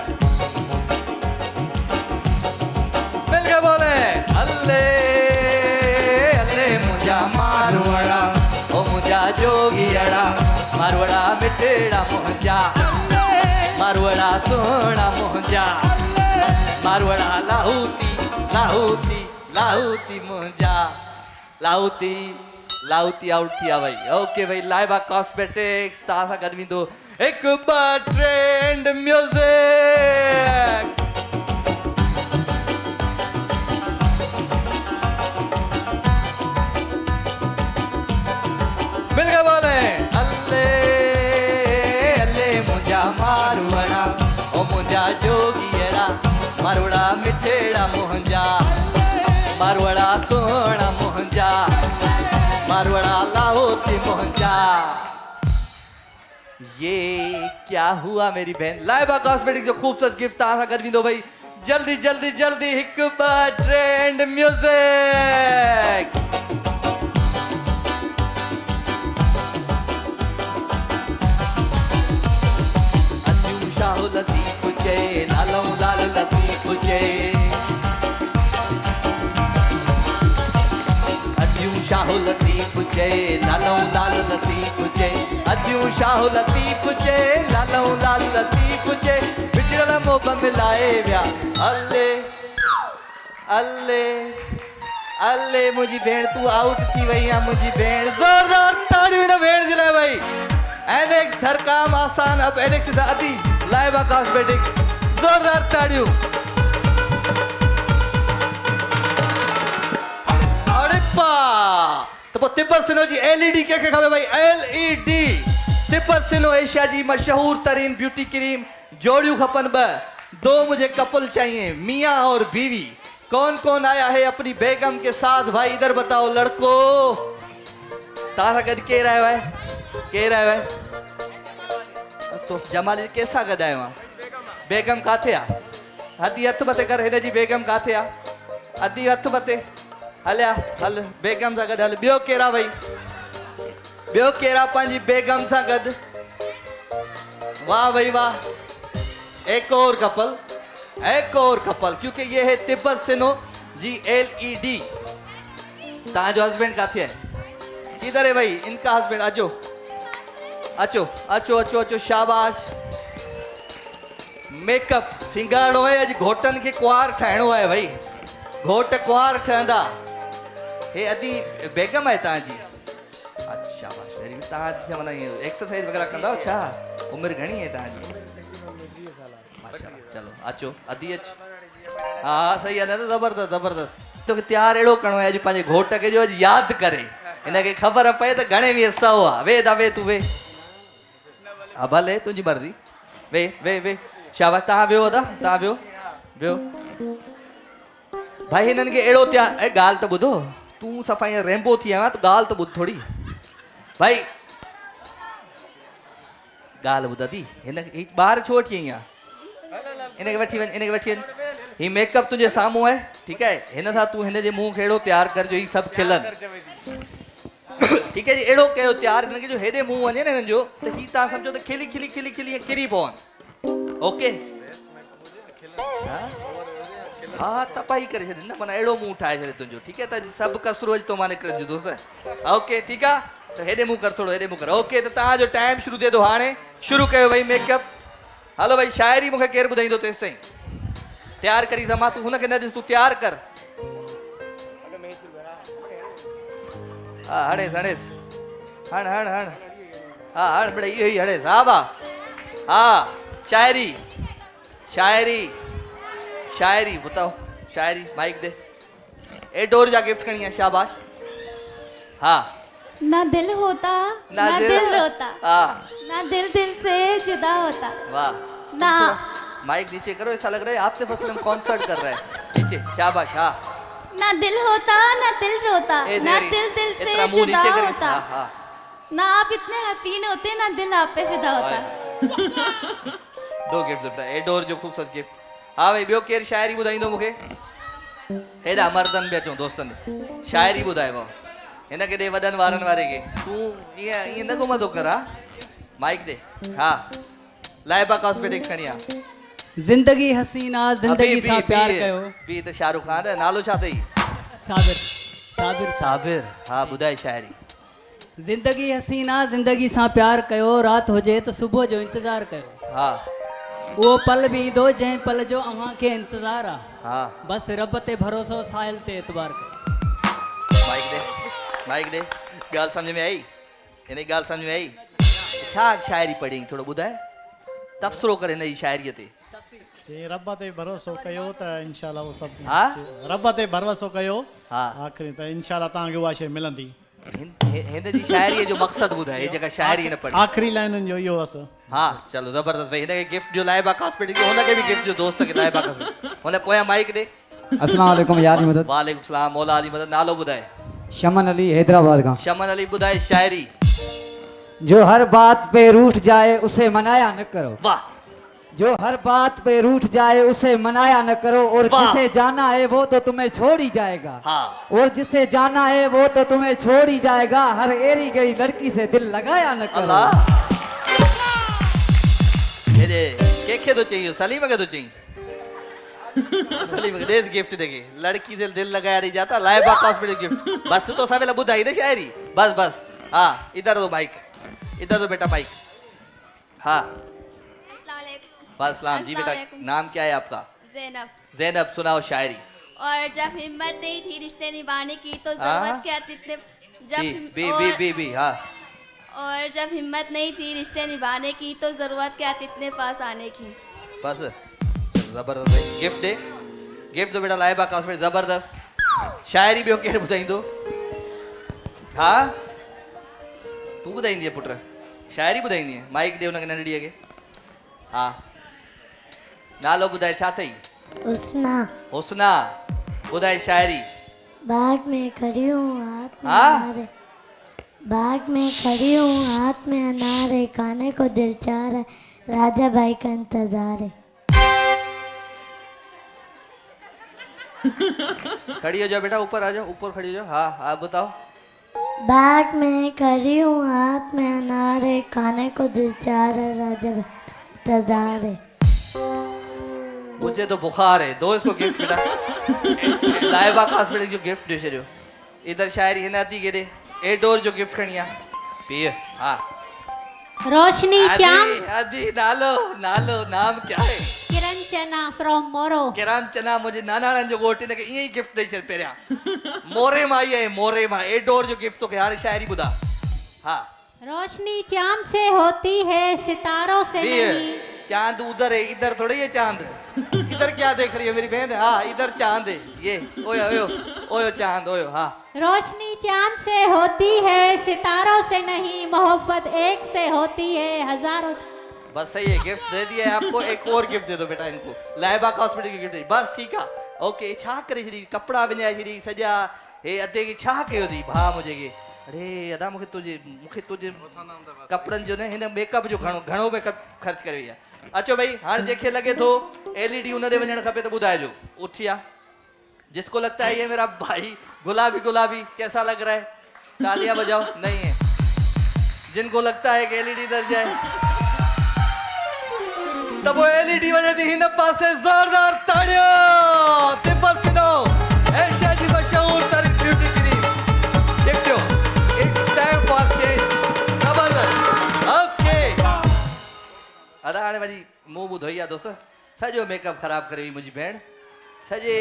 मिलके बोले अल्ले अल्ले मुझा मारवाड़ा ओ मुझा जोगियाड़ा मारवाड़ा मिटेड़ा मुझा मारवाड़ा सोना मुझा मारवाड़ा लाहौती लाहौती लाहौती मुझा लाहौती लाउती आउट थी भाई ओके भाई लाइबा कॉस्मेटिक्स तासा गदमी दो 1 2 ट्रेंड म्यूजिक मिलके बोले अल्ले अल्ले मुझा मारवाड़ा ओ मुझा जोगियड़ा मारवाड़ा मिठेड़ा मुझा मारवाड़ा सोना मुझा मारवाड़ा लाहौती मुझा ये क्या हुआ मेरी बहन लाइबा कॉस्मेटिक जो खूबसूरत गिफ्ट आशा कर भी दो भाई जल्दी जल्दी जल्दी 1 2 ट्रेंड म्यूजिक अज्जू शाह लतीफ जे लालऊ लाल लतीफ जे अज्जू शाह लतीफ जे लालऊ लाल लतीफ जे अज्जू शाह लतीफ जे लालऊ लाल लतीफ जे बिछड़ल मोब मिलाए विया अल्ले अल्ले अल्ले मुझी भेण तू आउट थी वही है मुझी भेण जोरदार ताड़ियों ना भेण जे लाइ भाई एनेक्स हर काम आसान अब एनेक्स से आदि लाइबा कॉस्मेटिक्स जोरदार ताड़ियों तो तिब्बत सिनो जी एलईडी के खबे भाई एलईडी तिब्बत सिनो एशिया जी मशहूर तरीन ब्यूटी क्रीम जोड़ियों खपन 2 मुझे कपल चाहिए मियाँ और बीवी कौन कौन आया है अपनी बेगम के साथ भाई इधर बताओ लड़को तारा गद के रहा है तो जमाली कैसा गद आयो बेगम काथे आ अधी हथ बते कर हिन जी बेगम काथे आ अधी हथ बते हलिया हल बेगम सां गॾु हल ॿियो केरा भाई ॿियो केरा पंहिंजी बेगम सां गॾु वाह भाई वाह एक और कपल क्योंकि ये है तिब्बत सिनो जी एलईडी तव्हांजो हस्बैंड काथे है किधर है भाई इनका हस्बैंड अचो अचो अचो अचो अचो शाबाश मेकअप सिंगाड़ो है अॼु घोटनि खे कुंवार ठाहिणो आहे भाई घोट कुंवार ठहंदा हे अदी बेगम है तव्हांजी अच्छा शाबाश वेरी गुड तव्हां माना एक्सरसाइज वगैरह कंदा छा उम्र घणी है तव्हांजी माशाल्लाह चलो अचो अदी अच हाँ सही है ना जबरदस्त जबरदस्त तो तैयार अहिड़ो करिणो आहे अॼु पंहिंजे घोट खे जो अॼु यादि करे हिनखे ख़बर पए त घणे वी सौ आहे वे दा वे तूं वे हा भले तुंहिंजी मर्ज़ी वे वे वे शाबाश तव्हां वियो दा तव्हां वियो वियो भाई हिननि खे अहिड़ो तैयार ॻाल्हि त ॿुधो तूं सफ़ा ईअं रेम्बो थी आयो आहे त ॻाल्हि त ॿुध थोरी भाई ॻाल्हि ॿुधंदी हिन ॿार छो वठी आई आहे इनखे वठी वञ इनखे वठी वञ ही मेकअप तुंहिंजे साम्हूं आहे ठीकु आहे हिन सां तूं हिन जे मुंहुं खे अहिड़ो तयारु कर जो ही सभु खिलनि ठीकु आहे जी अहिड़ो कयो तयारु हिनखे जो हेॾे मुंहुं वञे न हिननि जो त ही तव्हां सम्झो त खिली खिली खिली खिली ईअं किरी पवनि ओके हा तपाई करे छॾे न माना अहिड़ो मुंहुं ठाहे छॾे तुंहिंजो ठीकु आहे त सभु कसरो अॼु तो मां निकिरंदियूं दोस्त ओके ठीकु आहे त हेॾे मुंहुं कर थोरो हेॾे मुंहुं कर ओके त तव्हांजो टाइम शुरू थिए थो हाणे शुरू कयो भई मेकअप हलो भई शाइरी मूंखे केरु ॿुधाईंदो तेसि ताईं तयारु करी मां तूं हुनखे न ॾिस तूं तयारु कर हा हणेसि हणेसि हण हण हण हा हण बेटा इहो ई हणेसि हा भाउ हा शाइरी शाइरी शाइरी बताओ शाइरी माइक दे एडोर जा गिफ्ट खणी आहे शाबाश हा ना दिल होता ना दिल रोता हाँ ना दिल दिल से जुदा होता वाह ना माइक नीचे करो ऐसा लग रहा है आपसे फसल में कॉन्सर्ट कर रहा है नीचे शाबाश हाँ ना दिल होता ना दिल रोता ए ना तेरी, दिल दिल इतना से मुंह जुदा नीचे करी होता हाँ हाँ ना आप इतने हसीन होते ना दिल आप पे फिदा होता दो गिफ्ट बेटा एडोर जो खूबसूरत गिफ्ट हाँ भाई ॿियो केरु शाइरी ॿुधाईंदो मूंखे हेॾा मर्दनि बि अचो दोस्तनि शाइरी ॿुधाए भाउ हिनखे ॾे वॾनि वारनि वारे खे तूं ईअं ईअं न घुमंदो कर हा माइक दे हा लाइबा कॉस्मेटिक्स खणी आ ज़िंदगी हसीना ज़िंदगी सां प्यार कयो बि त शाहरुख खान आहे नालो छा अथई साबिर साबिर साबिर हा ॿुधाए शाइरी ज़िंदगी हसीना ज़िंदगी सां प्यार कयो राति हुजे त सुबुह जो इंतज़ारु कयो हा उहो पल बि ईंदो जंहिं पल जो अव्हांखे इंतज़ारु आहे हा बसि रब ते भरोसो साहिल ते एतबार कयो माइक दे ॻाल्हि सम्झ में आई हिन ॻाल्हि सम्झ में आई छा शाइरी पढ़ी थोरो ॿुधाए तबसरो करे हिन जी शाइरीअ ते रब ते भरोसो कयो त इंशाल्लाह उहो सभु हा रब ते भरोसो कयो हा आख़िरी त इंशाल्लाह तव्हांखे उहा शइ मिलंदी हिन जी शाइरीअ जो मक़सदु ॿुधाए जेका शाइरी न पढ़ी आख़िरी लाइनुनि जो इहो हुअसि हा चलो ज़बरदस्त भई हिनखे गिफ्ट जो लाइबा कॉस्मेटिक हुनखे बि गिफ्ट जो दोस्त खे लाइबा कॉस्मेटिक हुन पोयां माइक ॾे अस्सलाम वालेकुम यार मदद वालेकुम सलाम मौला अली मदद नालो ॿुधाए शमन अली हैदराबाद का शमन अली ॿुधाए शाइरी जो हर बात पे रूठ जाए उसे मनाया न करो वाह जो हर बात पे रूठ जाए उसे मनाया न करो और जिसे जाना है वो तो तुम्हें छोड़ ही जाएगा हाँ और जिसे जाना है वो तो तुम्हें छोड़ ही जाएगा हर एरी गई लड़की से दिल लगाया न करो अल्लाह हेॾे कंहिंखे थो चई सलीम खे थो चई सलीम खे ॾेस गिफ्ट देखे लड़की से दिल लगाया नहीं जाता लाइबा कॉस्मेटिक गिफ्ट बस तो सवेला ॿुधाई न शाइरी बस बस हाँ इधर दो माइक इधर दो बेटा माइक हाँ वालेकुम जी बेटा नाम क्या है आपका ज़ैनब ज़ैनब सुनाओ शायरी और जब हिम्मत नहीं थी रिश्ते निभाने की तो जरूरत क्या थी बी हाँ और जब हिम्मत नहीं थी रिश्ते निभाने की तो जरूरत क्या थी इतने पास आने की बस जबरदस्त भाई गिफ्ट दे गिफ्ट दो बेटा लाइबा कॉस्मेटिक जबरदस्त शायरी ॿियो केरु ॿुधाईंदो हा तूं ॿुधाईंदीअ पुट शायरी ॿुधाईंदीअ माइक ॾे हुनखे नंढड़ीअ खे हा नालो ॿुधाए छा अथई हुस्ना हुस्ना ॿुधाए शायरी बाग में खड़ी हूँ हाथ में हाँ? अनार है बाग में खड़ी हूँ हाथ में अनार है खाने को दिल चाह रहा है राजा भाई का इंतजार है खड़ी हो जाओ बेटा ऊपर आ जाओ ऊपर खड़ी हो जाओ हाँ हाँ बताओ बाग में खड़ी हूँ हाथ में अनार है खाने को दिल चाह रहा है राजा भाई का इंतजार है मुझे तो बुखार है दो इसको गिफ्ट बेटा लाइबा कॉस्मेटिक जो गिफ्ट दे छॾियो इधर शायरी हिन अदी के दे एडोर जो गिफ्ट खणी आ पिए हाँ रोशनी चाम अदी नालो नालो नाम क्या है किरण चना फ्रॉम मोरो किरण चना मुझे नानाणनि जो घोट हिनखे ईअं ई गिफ्ट ॾेई छॾ पहिरियां मोरे मां आई आहे मोरे मां एडोर जो गिफ्ट तोखे हाणे शायरी ॿुधा हाँ रोशनी चांद से होती है सितारों से नहीं चांद उधर है इधर थोड़ी है चांद इधर क्या देख रही है मेरी बहन हाँ इधर चांद है ये ओयो ओयो ओयो चांद ओयो हाँ रोशनी चांद से होती है सितारों से नहीं मोहब्बत एक से होती है हजारों से बस सही है गिफ्ट दे दिया है आपको एक और गिफ्ट दे दो बेटा इनको लाइबा कॉस्मेटिक की गिफ्ट बस ठीक है ओके छा करे छॾी कपिड़ा विञाए छॾी सॼा हे अधे खे छा कयो अथई भाउ मुंहिंजे खे अरे अदा मूंखे तुझे कपड़न जो ने हिन मेकअप जो घणो मेकअप खर्च करे विया। अचो भाई हाणे जेके लगे तो एलईडी उन दे वञण खपे तो बुधाइजो। उठिया जिसको लगता है ये मेरा भाई गुलाबी गुलाबी कैसा लग रहा है तालियां बजाओ। नहीं है जिनको लगता है कि एलईडी दर जाए तब वो एलईडी वजह दी हिन पासे जोरदार ताड़ियों तिब्बत सिनो एशिया जी मशहूर तरीन ब्यूटी क्रीम देखो इट्स टाइम फॉर चेंज जबरदस्त। ओके अदा हाणे वञी मुंहुं ॿुधोई आहे दोस्त सॼो मेकअप ख़राब करे हुई मुंहिंजी भेण। सॼे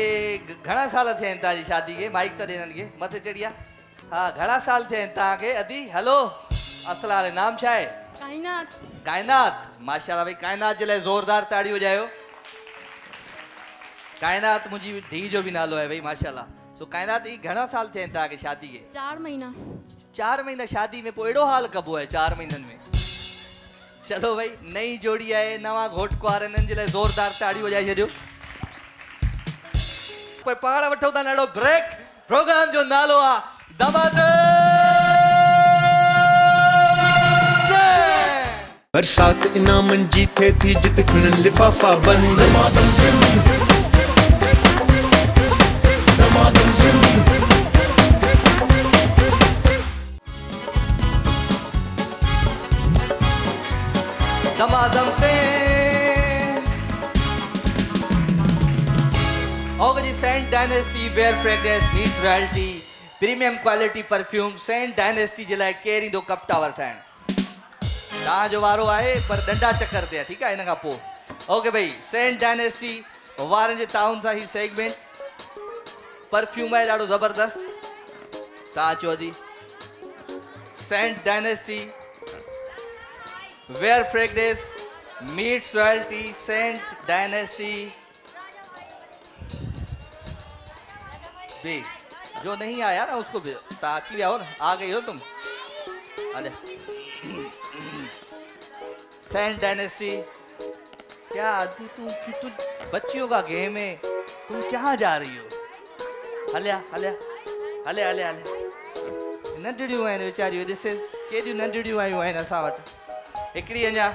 घणा साल थिया आहिनि तव्हांजी शादी खे माइक त ॾियनि खे मथे चढ़ी आहे। हाँ घणा साल थिया आहिनि तव्हांखे अदी हेलो अस्सलाम वालेकुम नाम छा आहे? कायनात। कायनात माशाल्लाह भाई कायनात जे लाइ ज़ोरदार ताड़ी वॼायो। कायनात मुंहिंजी धीउ जो बि नालो आहे भाई माशाल्लाह। सो कायनात ई घणा साल थिया आहिनि तव्हांखे शादी खे? 4 महीना। 4 महीना शादी में पोइ अहिड़ो हाल कबो आहे 4 महीननि में। चलो भाई नई जोड़ी आहे नवां घोट कुंवार हिननि जे लाइ ज़ोरदार ताड़ी वॼाए छॾियो। पोइ पाण वठो था नंढो ब्रेक। प्रोग्राम जो नालो आहे बरसात इनामन जी थे थी जित खिणन लिफाफा बंद दमादम से होगा जी scent dynasty where fragrance meets royalty premium quality perfume scent dynasty जे लाइ केर ईंदो कप टावर ठाहिण। तव्हांजो वारो आहे पर डंडा चक्कर ते आहे ठीकु आहे। हिन खां पोइ ओके भाई सेंट डायनेस्टी वारनि जे ताउन सां ही सेगमेंट परफ्यूम आहे ॾाढो ज़बरदस्त। तव्हां अचो अदी Scent dynasty where fragrance meets royalty Scent Dynasty बी जो नहीं आया ना उसको भी ताकि आओ ना आ गई हो तुम अरे सेंट डायनेस्टी क्या आदि तू बच्चियों का गेम है तुम कहाँ जा रही हो? हलिया हलिया हले हले हले नंढड़ियूं आहिनि वीचारियूं ॾिसे केॾियूं नंढड़ियूं आयूं आहिनि असां वटि हिकिड़ी अञा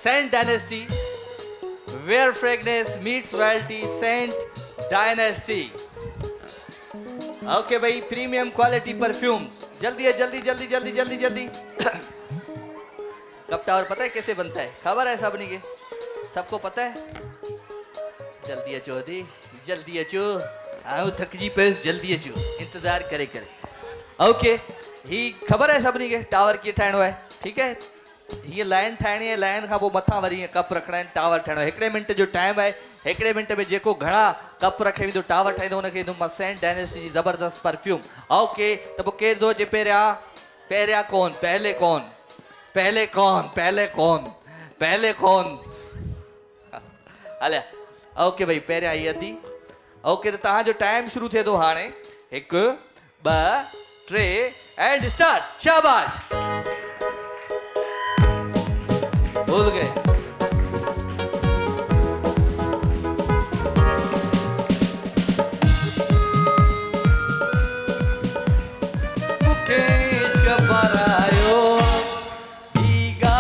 Scent dynasty where fragrance meets royalty Scent Dynasty. Okay भाई प्रीमियम क्वालिटी परफ्यूम जल्दी है जल्दी जल्दी जल्दी जल्दी जल्दी। कप टावर पता है कैसे बनता है? खबर है सबनी के सबको पता है। जल्दी अचो दी जल्दी अचो आओ थकजी पे जल्दी अचो इंतजार करे करे। ओके ही खबर है सबनी के टावर कीअं ठाहिणो आहे ठीक है। ये लाइन ठाहिणी आहे लाइन खां पोइ मथां वरी कप रखणा आहिनि टावर ठाहिणो आहे। हिकिड़े मिंट जो टाइम आहे हिकिड़े मिंट में जेको घणा कप रखे वेंदो टावर ठाहींदो हुनखे ईंदो सेंट डायनेस्टी जी ज़बरदस्त परफ्यूम। ओके त पोइ केरु थो अचे पहिरियां? पहिरियां कौन पहले कौन पहले कौन पहले कौन पहले कौन हलिया। ओके भाई पहिरियां ई अदी। ओके त तव्हांजो टाइम शुरू थिए थो हाणे 1 2 3 एंड स्टार्ट। शाबाश भूल गए। मुकेश कबरायो बीगा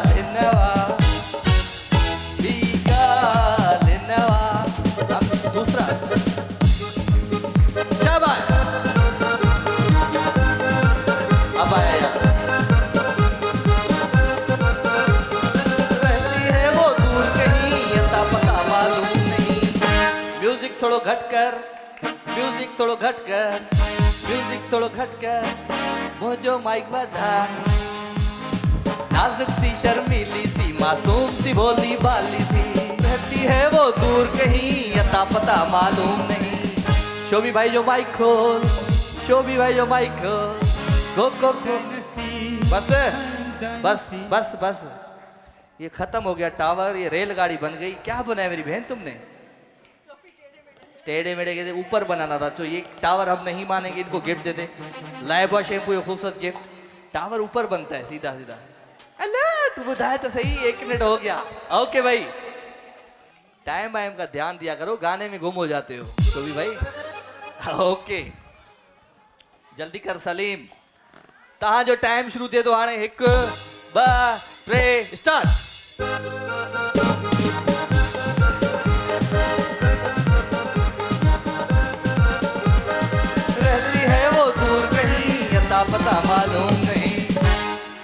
लिनवा दूसरा शाबाश। अब आया यार थोड़ो घट कर म्यूजिक थोड़ो घट कर म्यूजिक थोड़ो घट कर मुझो माइक बधा नाजुक सी शर्मीली सी मासूम सी भोली भाली सी रहती है वो दूर कहीं अता पता मालूम नहीं। शोभी भाई जो माइक खोल शोभी भाई जो माइक खोल गो बस बस बस बस ये खत्म हो गया टावर ये रेलगाड़ी बन गई। क्या बनाया मेरी बहन तुमने? टेढ़े मेढ़े के ऊपर बनाना था तो ये टावर हम नहीं मानेंगे इनको गिफ्ट दे दे। लाइबॉय शैम्पू ये खूबसूरत गिफ्ट टावर ऊपर बनता है सीधा सीधा। अल्लाह तू बताया तो सही 1 मिनट हो गया। ओके भाई टाइम वाइम का ध्यान दिया करो, गाने में गुम हो जाते हो तो भी भाई। ओके जल्दी कर सलीम, तहां जो टाइम शुरू थे तो हाणे 1 2 3 स्टार्ट। रहती है वो दूर कहीं, अता पता मालूम नहीं,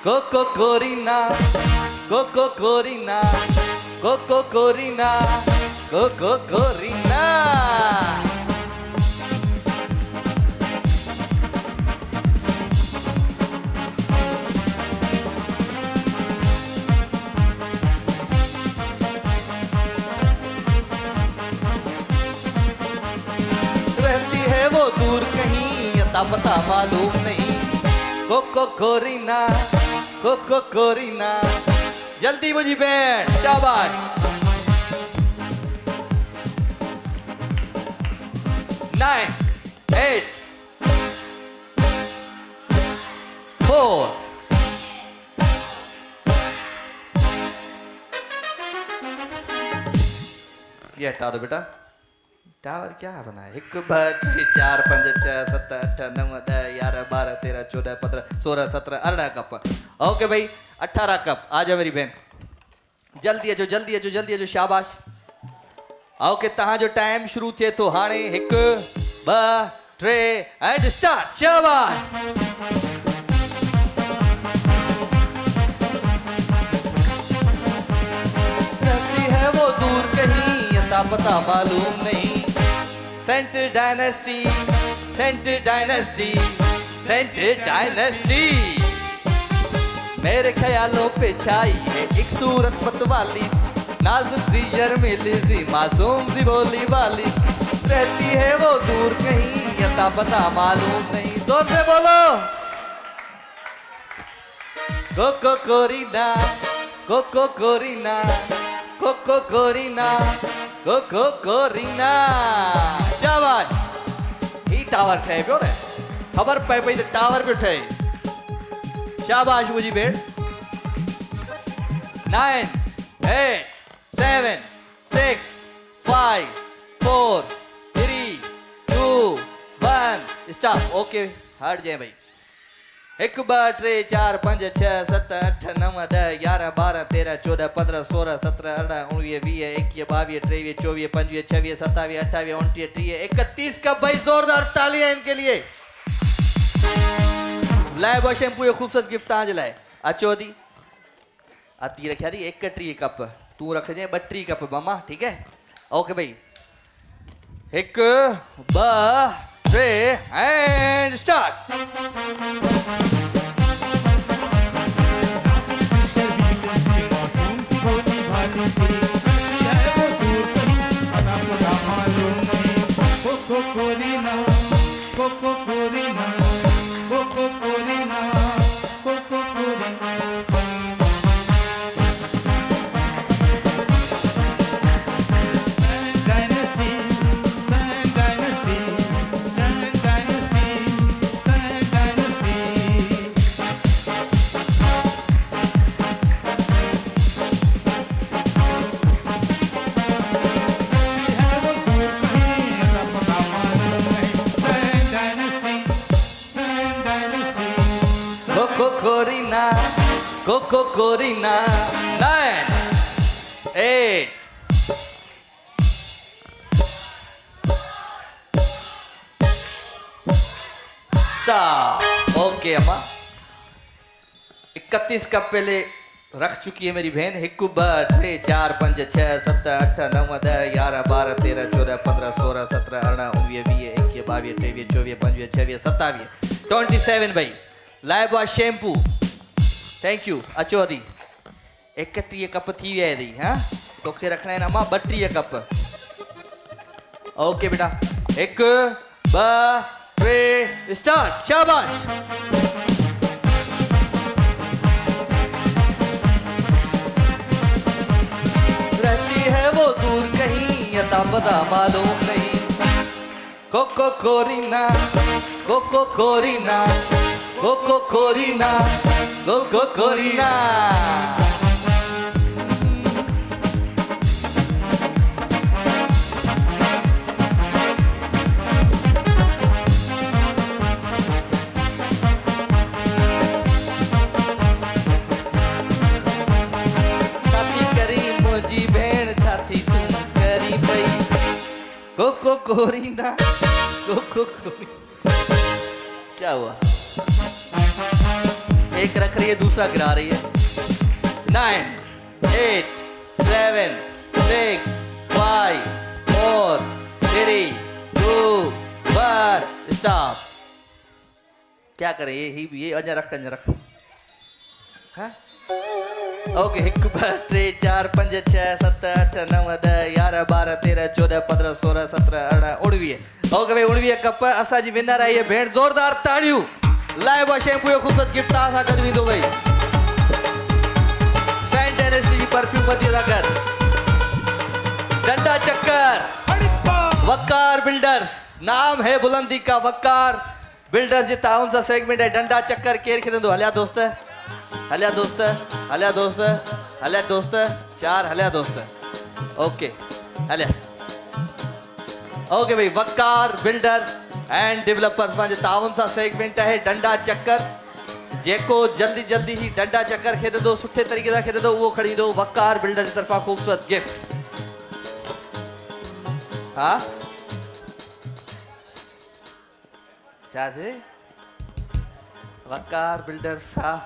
कोको कोरीना, कोको कोरीना, कोको कोरीना, कोको कोरीना। रहती है वो दूर कहीं, अता पता मालूम नहीं, कोको कोरीना, कोको कोरीना। जल्दी मुझी बैंड, शाबाश। 9 8 4 ये हटा दो बेटा, टावर क्या बना है? 1 2 3 4 5 6 7 8 9 10 11 12 13 14 15 16 17 18 कप। ओके भाई 18 कप। आ जाओ मेरी बहन, जल्दी अचो जल्दी अचो जल्दी अचो, शाबाश। ओके तहां जो टाइम शुरू थे तो हाणे 1 2 3 एंड स्टार्ट, शाबाश। रहती है वो दूर कहीं, अता पता मालूम नहीं, Scent Dynasty, Scent Dynasty, Scent Dynasty. मेरे ख्यालों पे छाई है एक सूरत मतवाली, नाजुक सी यरमिली सी मासूम सी बोली वाली, रहती है वो दूर कहीं, अता पता मालूम नहीं। जोर से बोलो, कोको कोरीना, कोको कोरीना, कोको कोरीना, कोको कोरीना। शाबाश। ही टावर ठहे पियो ने, खबर पए पई त टावर पियो ठहे। शाबाश मुझी भेण। 9 8 7 6 5 4 3 2 1 स्टॉप। ओके हट जाए भाई। 1 2 3 4 5 6 7 8 9 10 11 12 13 14 15 16 17 18 19 20 21 22 23 24 25 26 27 28 29 30 31 का भाई जोरदार तालियां इनके लिए। लाए बो शैम्पू ये खूबसूरत गिफ्ट आज लाए। अचो दी अती रखिया दी 31 कप, तू रख जे 32 कप मामा, ठीक है। ओके भाई 1 2 3 and start. Koko Korina, Koko Korina, Koko Korina, Koko Korina. Dynasty, Sand Dynasty, Sand Dynasty, Sand Dynasty. Corina, Coco Corina. 9 8 stop. Okay अम्मा 31 कप पहले रख चुकी है मेरी बहन। 1 2 3 4 5 6 7 8 9 10 11 12 13 14 15 16 17 18 19 20 21 22 23 24 25 26 27 27 भाई। Laiba shampoo thank you. अचो दी 31 कप थी विया दी। हाँ तोखे रखना है ना अम्मा 32 कप। ओके बेटा 1 2 3 स्टार्ट। शाबाश। रहती है वो दूर कहीं अता पता मालूम नहीं। कोको कोरीना, कोको कोरीना, कोको कोरीना, कोको कोरीना। कोको कोरीना कोको कोरी। क्या हुआ? एक रख रही है, दूसरा गिरा रही है। 9 8 7 6 5 4 3 2 1 स्टॉप। क्या करें? ये अञा रख हाँ? ओके 1 2 3 4 5 6 7 8 9 10 11 12 13 14 15 16 17 18 19। ओके भाई 19 कप असांजी विनर आई है भेण। ज़ोरदार ताड़ियूं लाइबा शैम्पू जो खूबसूरत गिफ्ट तव्हां सां गॾु वेंदो भाई। सेंट डायनेस्टी जी परफ्यूम वधी लॻर। डंडा चक्कर वकार बिल्डर्स, नाम है बुलंदी का वकार बिल्डर्स जे ताउन सां सेगमेंट है डंडा चक्कर। केर खेॾंदो? हलिया दोस्त, हलिया दोस्त, हलिया दोस्त, हलिया दोस्त, 4 हलिया दोस्त। ओके हलिया। ओके भाई वकार बिल्डर्स एंड डेवलपर्स पंहिंजे ताउन सां सेगमेंट है डंडा चक्कर। जेको जल्दी जल्दी ही डंडा चक्कर खेॾंदो, सुठे तरीक़े सां खेॾंदो, उहो खणी ईंदो वकार बिल्डर जी तरफ़ां खूबसूरत गिफ्ट। हाँ छा थे? वकार बिल्डर्स। हाँ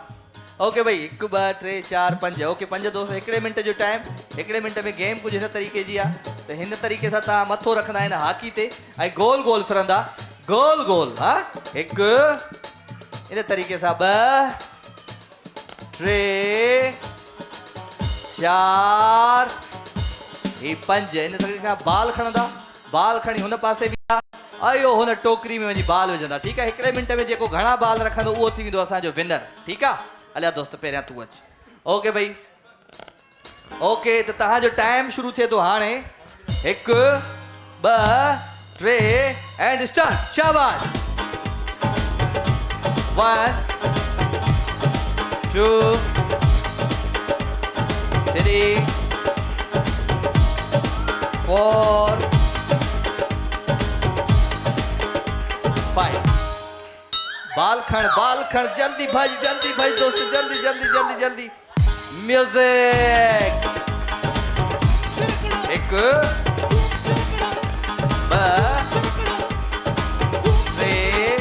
ओके भाई 1 2 3 4 5। ओके 5 दोस्त, 1 मिनट जो टाइम। 1 मिनट में गेम कुछ हिन तरीक़े जी आहे त हिन तरीक़े सां तव्हां मथो रखंदा आहिनि हाकी ते ऐं गोल गोल फिरंदा, गोल गोल। हाँ 1 इन तरीक़े सां 2 3 4 ही 5 इन तरीक़े सां बाल खणंदा, बाल खणी हुन पासे बि आयो हुन टोकरी में वञी बाल विझंदा। ठीकु आहे? 1 मिनट में जेको घणा बाल रखंदो उहो थी वेंदो असांजो विनर। ठीकु आहे? हलिया दोस्त पहिरियां तूं अच। ओके भाई ओके त तव्हांजो टाइम शुरू थिए थो हाणे। 1 2 3 एंड स्टार्ट। शाबाश। 1 2 3 4 5। बाल खण जल्दी भज दोस्त, जल्दी जल्दी जल्दी जल्दी। म्यूजिक। 1 2 3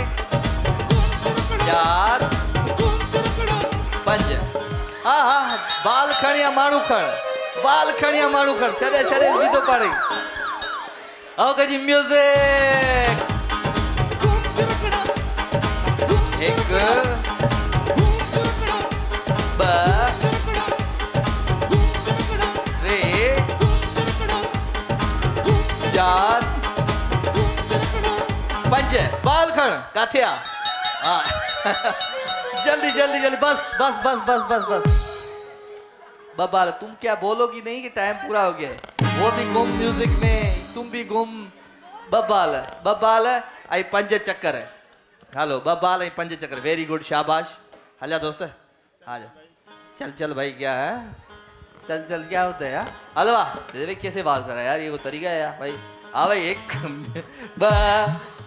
4 5। हाँ हाँ बाल खण या माण्हू खण, बाल खण या माण्हू खण। छॾे विधो पाणे। ओके जी म्यूजिक। 1 2 3 4 5। बाल खण काथे आ? हाँ जल्दी जल्दी जल्दी। बस बस बस बस बस बस। बबाल तुम क्या बोलोगी नहीं कि टाइम पूरा हो गया है? वो भी गुम म्यूजिक में, तुम भी गुम। बबाल बबाल आई 5 चक्कर है। हेलो बबाल आई 5 चक्कर। वेरी गुड शाबाश। हलिया दोस्त आ जा। चल चल भाई क्या है? चल चल क्या होता है यार? हलवा तेरे कैसे बात कर रहा है यार? ये वो तरीका है यार भाई। आ भाई 1 2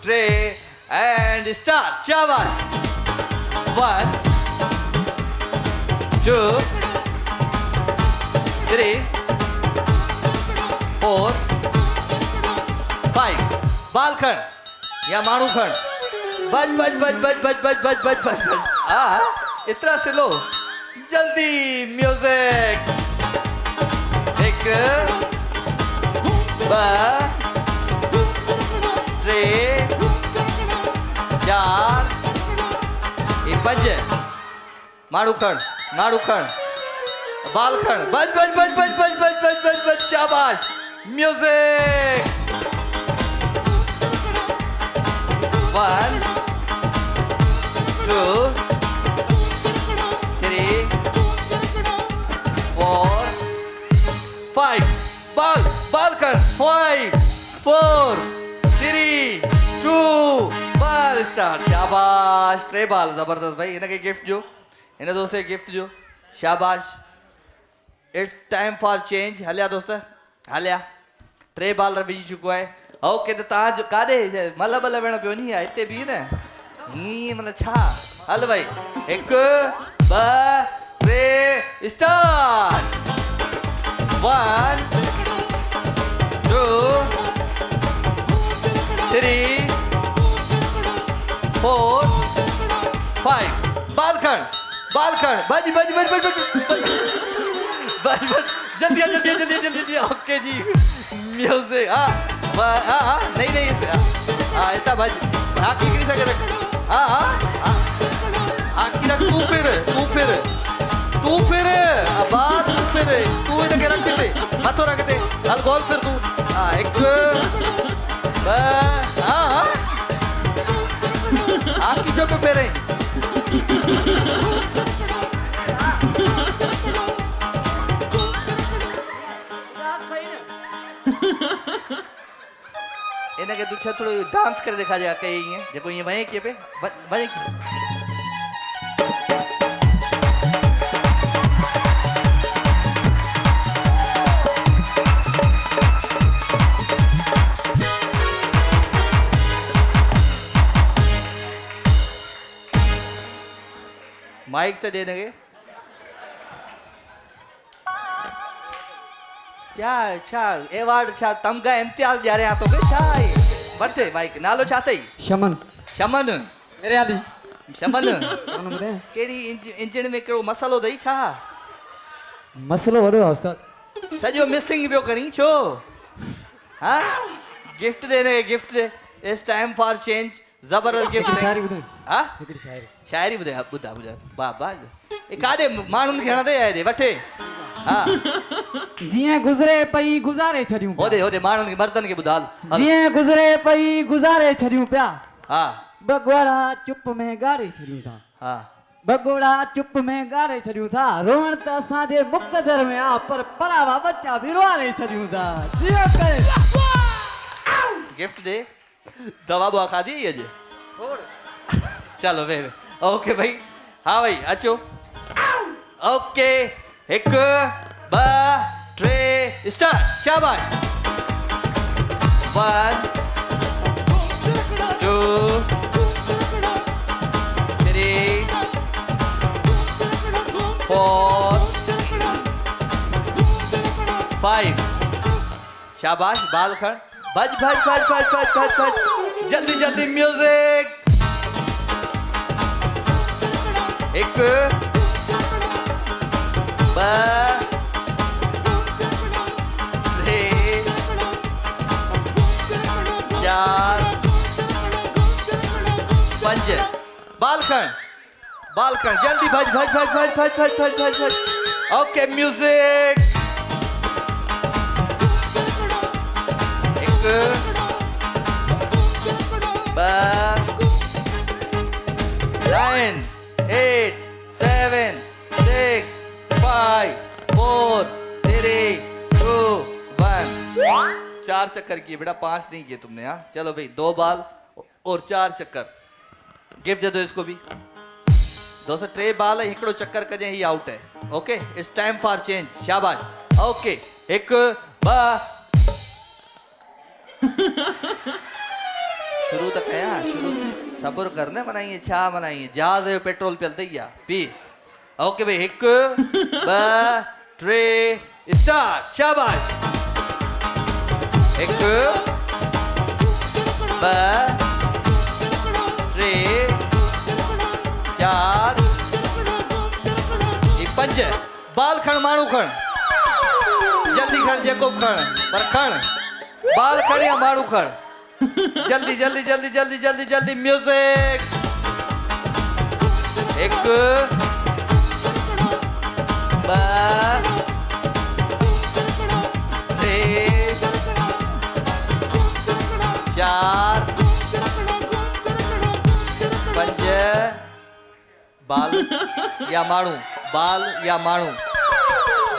3 एंड स्टार्ट। शाबाश। 1 2 3 4 5। बाल खण या मानू खण। बच बच बच बच बच बच बच बच बच बच। इतना स्लो जल्दी। म्यूजिक। 1 2 3 4 5। मारू खण बाल खण। बच बच बच बच बच बच बच बच बच। शाबाश। म्यूजिक। 1 2 3 4 5। बाल खण। 5 4 3 2 1 स्टार्ट। शाबाश। 3 बाल जबरदस्त भाई। इनके गिफ्ट जो इन दोस्त गिफ्ट जो। शाबाश। It's time for change. हलिया दोस्त हलिया। 3 बाल विझी चुको है। ओके त तव्हां जो काॾे मल बल वेणो पियो नी? हिते बि न हीअं मतिलबु छा? हल भाई 1 2 3 स्टार्ट। 1 2 3 4 5 बालखंड बज बज बज बज बज बज जल्दी जल्दी जल्दी जल्दी ओके जी म्यूजिक नहीं नहीं इतना बज की नहीं सके की रख तू फिर अब तू इधर के रख दे हाथों रख दे हल गोल फिर तू एक आपकी जो पे फेरे इन्हें के तू थोड़ा डांस कर दिखा जाए कहीं ये देखो ये वहीं के पे वहीं की माइक तो देने के क्या अच्छा एवार्ड अच्छा तमगा इम्तियाज जा रहे हैं तो क्या है बच्चे माइक नालो चाहते ही शमन मेरे आली शमन केड़ी इंजन में केड़ो मसालो दई छा मसलो वड़ो आहे उस्ताद सजो मिसिंग पियो करी छो हां गिफ्ट देने gift they it's time for change जबरदस्त गिफ्ट शायरी ॿुधाए हां हिकिड़ी शायरी ॿुधाए ॿुधा वाह वाह ए कादे माण्हुनि खे हणंदे आए दे वठे हां जीअं गुज़रे पई गुज़ारे छॾियूं होदे माण्हुनि खे मर्दनि खे ॿुधाल जीअं गुज़रे पई गुज़ारे छॾियूं पिया हां बगोड़ा चुप में ॻाड़े छॾियूं था हां बगोड़ा चुप में ॻाड़े छॾियूं था रोअण त असांजे मुक़दर में आ पर परावा बच्चा बि रुआरे छॾियूं था जियो करे गिफ्ट दे दवा बुआ खाधी है जे चलो वे ओके भाई हाँ भाई अचो ओके एक बा ट्रे स्टार्ट शाबाश 1 2 3 4 5 शाबाश बालखंड भज भज भज भज भज भज भज जल्दी जल्दी म्यूजिक एक बा ट्रे 4 5 बालखंड जल्दी भज भज भज भज भज भज भज भज भज ओके म्यूजिक एक 9 8 7 6 5 4 3 2 1 4 चक्कर किए बेटा 5 नहीं किए तुमने हाँ चलो भाई 2 बाल और 4 चक्कर गिफ्ट दे दो इसको भी 2 से 3 बाल है हिकड़ो चक्कर कजे ही आउट है okay it's time for change शाबाश ओके एक बा शुरू तक है शुरू सब्र करने बनाइए छा बनाइए जहाज है पेट्रोल पिलते ही पी ओके भाई एक बा ट्रे स्टार्ट शाबाश एक बा ट्रे 4 5 बाल खण माण्हू खण जल्दी खण जेको खण पर खण बाल खण या माण्हू खण जल्दी जल्दी जल्दी जल्दी जल्दी जल्दी म्यूजिक एक बा ट्रे 4 5 बाल या माण्हू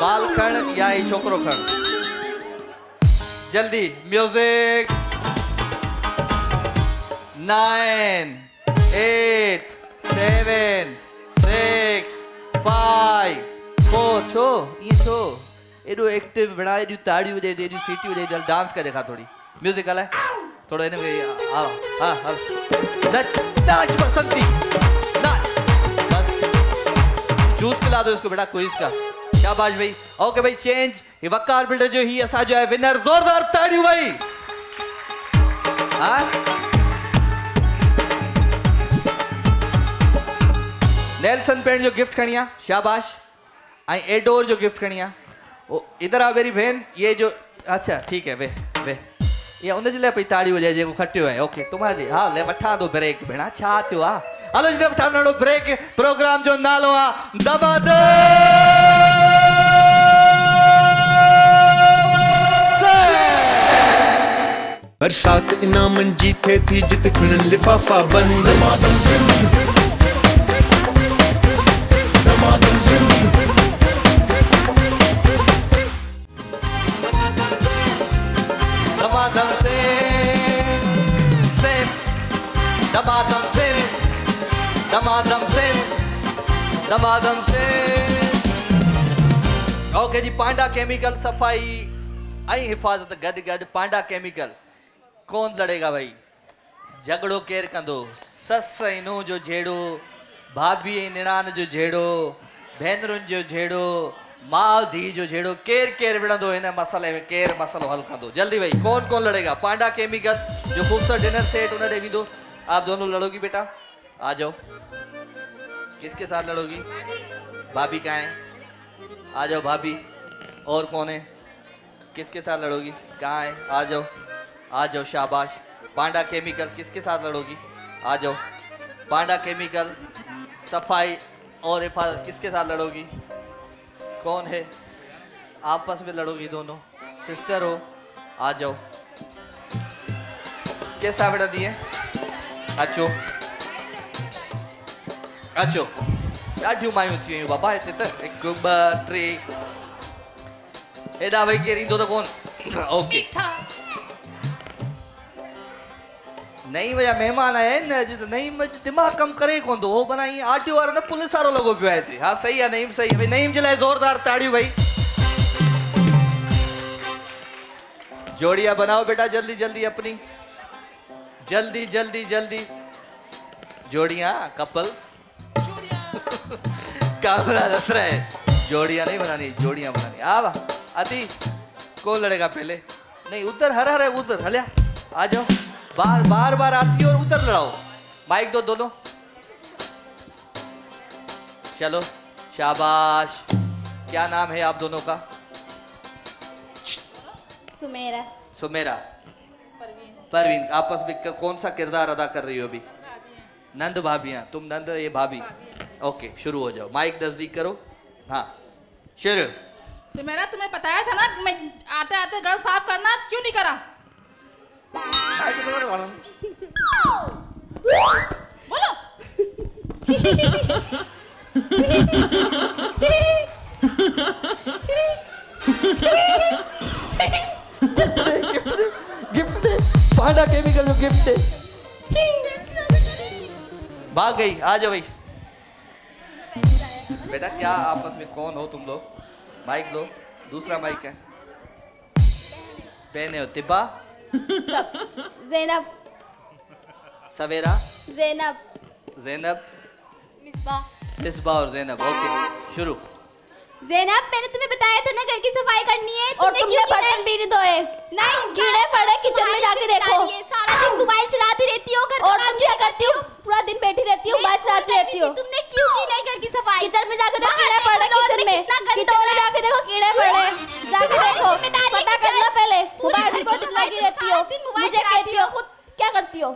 बाल खण या ही छोकरो खण जल्दी म्यूजिक 9 8 7 6 5 4 छो ये छो एडो एक्टिव बना एडो ताड़ियों दे एडो सीटियों दे जल डांस कर देखा थोड़ी म्यूजिक हला थोड़ा इन्हें हाँ नच नाच बसंती नाच बस जूस पिला दो इसको बेटा क्विज का शाबाश भाई ओके भाई चेंज ये वकार बिल्डर जो ही असा जो है विनर जोरदार ताड़ियों भाई हाँ नेल्सन पेंट जो गिफ्ट खणिया शाबाश आई एडोर जो गिफ्ट खणिया ओ इधर आ मेरी बहन ये जो अच्छा ठीक है वे ये उन जे लाइ पई ताड़ी हो जाए जेको खटियो है ओके तुम्हारे लिए हाँ ले वठा दो ब्रेक भेणा छा थियो आ हलो जी वठाणो ब्रेक प्रोग्राम जो नालो आ बरसात इनामन जी थे थी जित खिणन लिफाफा बंद दमादम सिंध दमादम सिंध दमादम से दमादम से दमादम से दमादम से ओके जी पांडा केमिकल सफाई आई हिफाजत गड गड पांडा केमिकल कौन लड़ेगा भाई झगड़ो केर कंदो सस ऐं नूंहं जो झेड़ो भाभी ऐं निणान जो झेड़ो भेनरुनि जो झेड़ो माउ धी जो झेड़ो केर केर विढ़ंदो हिन मसले में केर मसलो हल कंदो जल्दी भाई कौन कौन लड़ेगा पांडा केमिकल जो खूबसूरत डिनर सेट उन्हें दे दो आप दोनों लड़ोगी बेटा आ जाओ किसके साथ लड़ोगी भाभी कहाँ है आ जाओ भाभी और कौन है किसके साथ लड़ोगी कहाँ है आ जाओ शाबाश पांडा केमिकल किसके साथ लड़ोगी आ जाओ पांडा केमिकल सफाई और हिफाजत किसके साथ लड़ोगी कौन है आपस में लड़ोगी दोनों सिस्टर हो आ जाओ कैसा बेटा दिए अचो अचो ॾाढियूं मायूं थी वियूं बाबा हिते त 1 2 3 हेॾा भई केरु ईंदो त कोन ओके नहीं भैया मेहमान आया है ना जित नहीं मुझे दिमाग कम करे कौन दो बना ये आरटीओ वाला ना पुलिस वालों लोगों पे आए थे हाँ सही है नईम सही है भाई नईम जलाए जोरदार ताड़ियों भाई जोड़ियां बनाओ बेटा जल्दी जल्दी अपनी जल्दी जल्दी जल्दी जोड़ियां कपल्स कैमरा दस रहा है जोड़ियां नहीं बनानी जोड़ियां बनानी आ अति कौन लड़ेगा पहले नहीं उधर हर हर है उधर हलिया आ जाओ बार बार आती है और उधर लड़ाओ माइक दो दोनों चलो शाबाश क्या नाम है आप दोनों का सुमेरा सुमेरा परवीन आपस में कौन सा किरदार अदा कर रही हो अभी नंद भाभियां तुम नंद ये भाभी ओके शुरू हो जाओ माइक नजदीक करो हाँ शुरू सुमेरा तुम्हें बताया था ना मैं आते आते घर साफ करना क्यों नहीं करा बोलो गिफ्ट दे पांडा केमिकल जो गिफ्ट दे भाग गई आ जाओ भाई बेटा क्या आपस में कौन हो तुम लोग माइक लो दूसरा माइक है पहने हो तिब्बा ज़ैनब सवेरा ज़ैनब ज़ैनब मिसबा मिसबा और ज़ैनब ओके शुरू ज़ैनब मैंने तुम्हें बताया था ना घर की सफाई करनी है और तुमने बर्तन भी नहीं धोए नहीं कीड़े पड़े किचन में जाके देखो सारा दिन मोबाइल चलाती रहती हो घर और तुम क्या करती हो पूरा दिन बैठी रहती हो मोबाइल चलाती रहती हो तुमने क्यों की नहीं घर की सफाई किचन में जाके देखो कीड़े पड़े किचन में जाके देखो कीड़े पड़े जाके देखो पता कर लो पहले मोबाइल पर बहुत लगी रहती हो मुझे कहती हो खुद क्या करती हो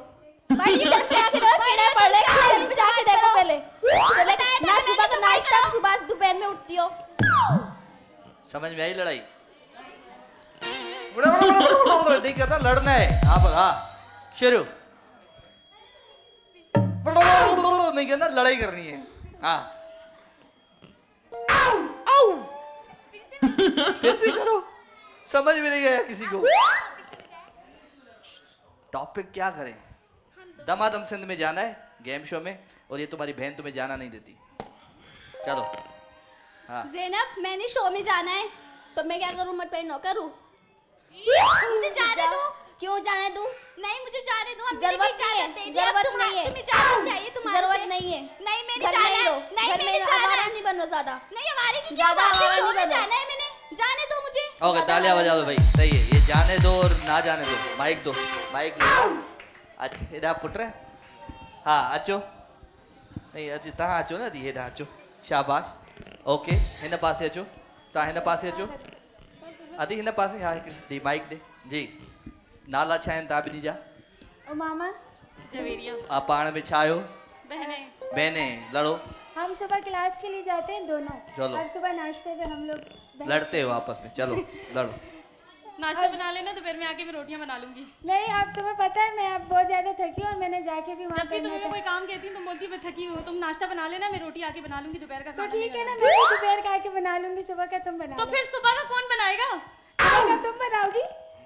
किचन में जाके देखो कीड़े पड़े किचन में जाके देखो पहले ना सुबह का नाश्ता सुबह दोपहर में उठती हो समझ में आई लड़ाई नहीं करना लड़ना है आप हाँ शुरू नहीं करना लड़ाई करनी है हाँ फिर से करो समझ में नहीं आया किसी को टॉपिक क्या करें दमादम सिंध में जाना है गेम शो में और ये तुम्हारी बहन तुम्हें जाना नहीं देती चलो हाँ ज़ैनब मैंने शो में जाना है तो मैं क्या करूं मत नो करूं मुझे जाने दो क्यों जाने दूं नहीं मुझे जाने दो जरूरत नहीं है तुम्हें जाना चाहिए तुम्हारे जरूरत नहीं है नहीं मैंने जाना नहीं मैंने आवारा नहीं बनो ज्यादा नहीं आवारे की क्या बात है शो में जाना है मैंने जाने दो मुझे ओके तालियां बजा दो भाई सही है ये जाने दो और ना जाने दो माइक दो माइक लो अच्छा हेडा पुट हाँ अचो नहीं अॼु तव्हां अचो न दी हेॾा अचो शाबाश ओके हिन पासे अचो तव्हां हिन पासे अचो अदी हिन पासे हा दी माइक दे जी नाला छा आहिनि तव्हां ॿिन्ही जा मामा पाण में छा आहियो बहने बहने लड़ो हम सुबह क्लास के लिए जाते हैं दोनों चलो। और सुबह नाश्ते पे हम लोग लड़ते हो आपस में चलो लड़ो नाश्ता बना लेना दोपहर में आके मैं रोटियां बना लूंगी नहीं अब तुम्हें पता है मैं अब बहुत ज्यादा थकी हूँ और मैंने जाके भी वहाँ पे तुम्हें कोई काम कहती हूँ तुम बोलती मैं थकी हूँ तुम नाश्ता बना लेना मैं रोटी आके बना लूंगी दोपहर का खाना ठीक है ना मैं दोपहर का आके बना लूंगी सुबह का तुम बना तो फिर सुबह का कौन बनाएगा सुबह का तुम बनाओगी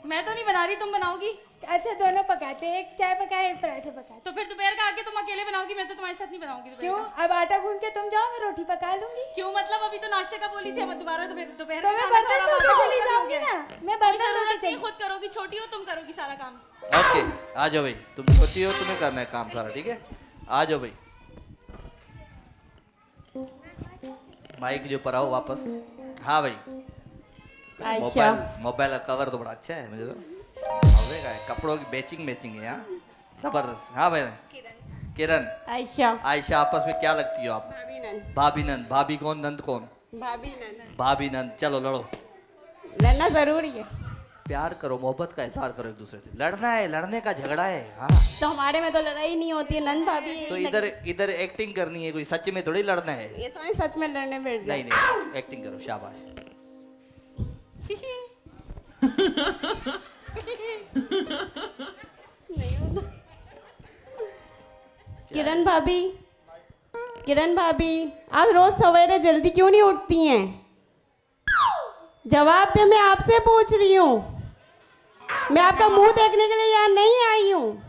मैं तो नहीं बना रही तुम बनाओगी अच्छा दोनों पकाते एक चाय पकाए एक पराठे पकाए तो फिर दोपहर का आके तुम अकेले बनाओगी मैं तो तुम्हारे साथ नहीं बनाऊंगी क्यों अब आटा गूंद के तुम जाओ मैं रोटी पका लूंगी क्यों मतलब अभी तो नाश्ते का बोली थी अब दोबारा दोपहर का खाना थोड़ा चली जाऊंगी ना मैं जरूरत नहीं खुद करोगी छोटी हो तुम करोगी सारा काम ओके आ जाओ भाई तुम छोटी हो तुम्हें करना है काम सारा ठीक है आ जाओ भाई माइक जो पर आओ वापस हाँ भाई मोबाइल का कवर तो बड़ा अच्छा है मुझे तो कपड़ों की मैचिंग है यहाँ जबरदस्त हाँ भाई किरण आयशा आपस में क्या लगती हो आप भाभी नंद भाभी कौन नंद कौन भाभी नंद चलो लड़ो लड़ना जरूरी है प्यार करो मोहब्बत का इजहार करो एक दूसरे से लड़ना है लड़ने का झगड़ा है हाँ तो हमारे में तो लड़ाई नहीं होती है नंद भाभी तो इधर एक्टिंग करनी है कोई सच में थोड़ी लड़ना है ये सारे सच में लड़ने बैठ नहीं एक्टिंग करो शाबाश किरण भाभी आप रोज सवेरे जल्दी क्यों नहीं उठती हैं जवाब दे मैं आपसे पूछ रही हूँ मैं आपका मुंह देखने के लिए यहाँ नहीं आई हूँ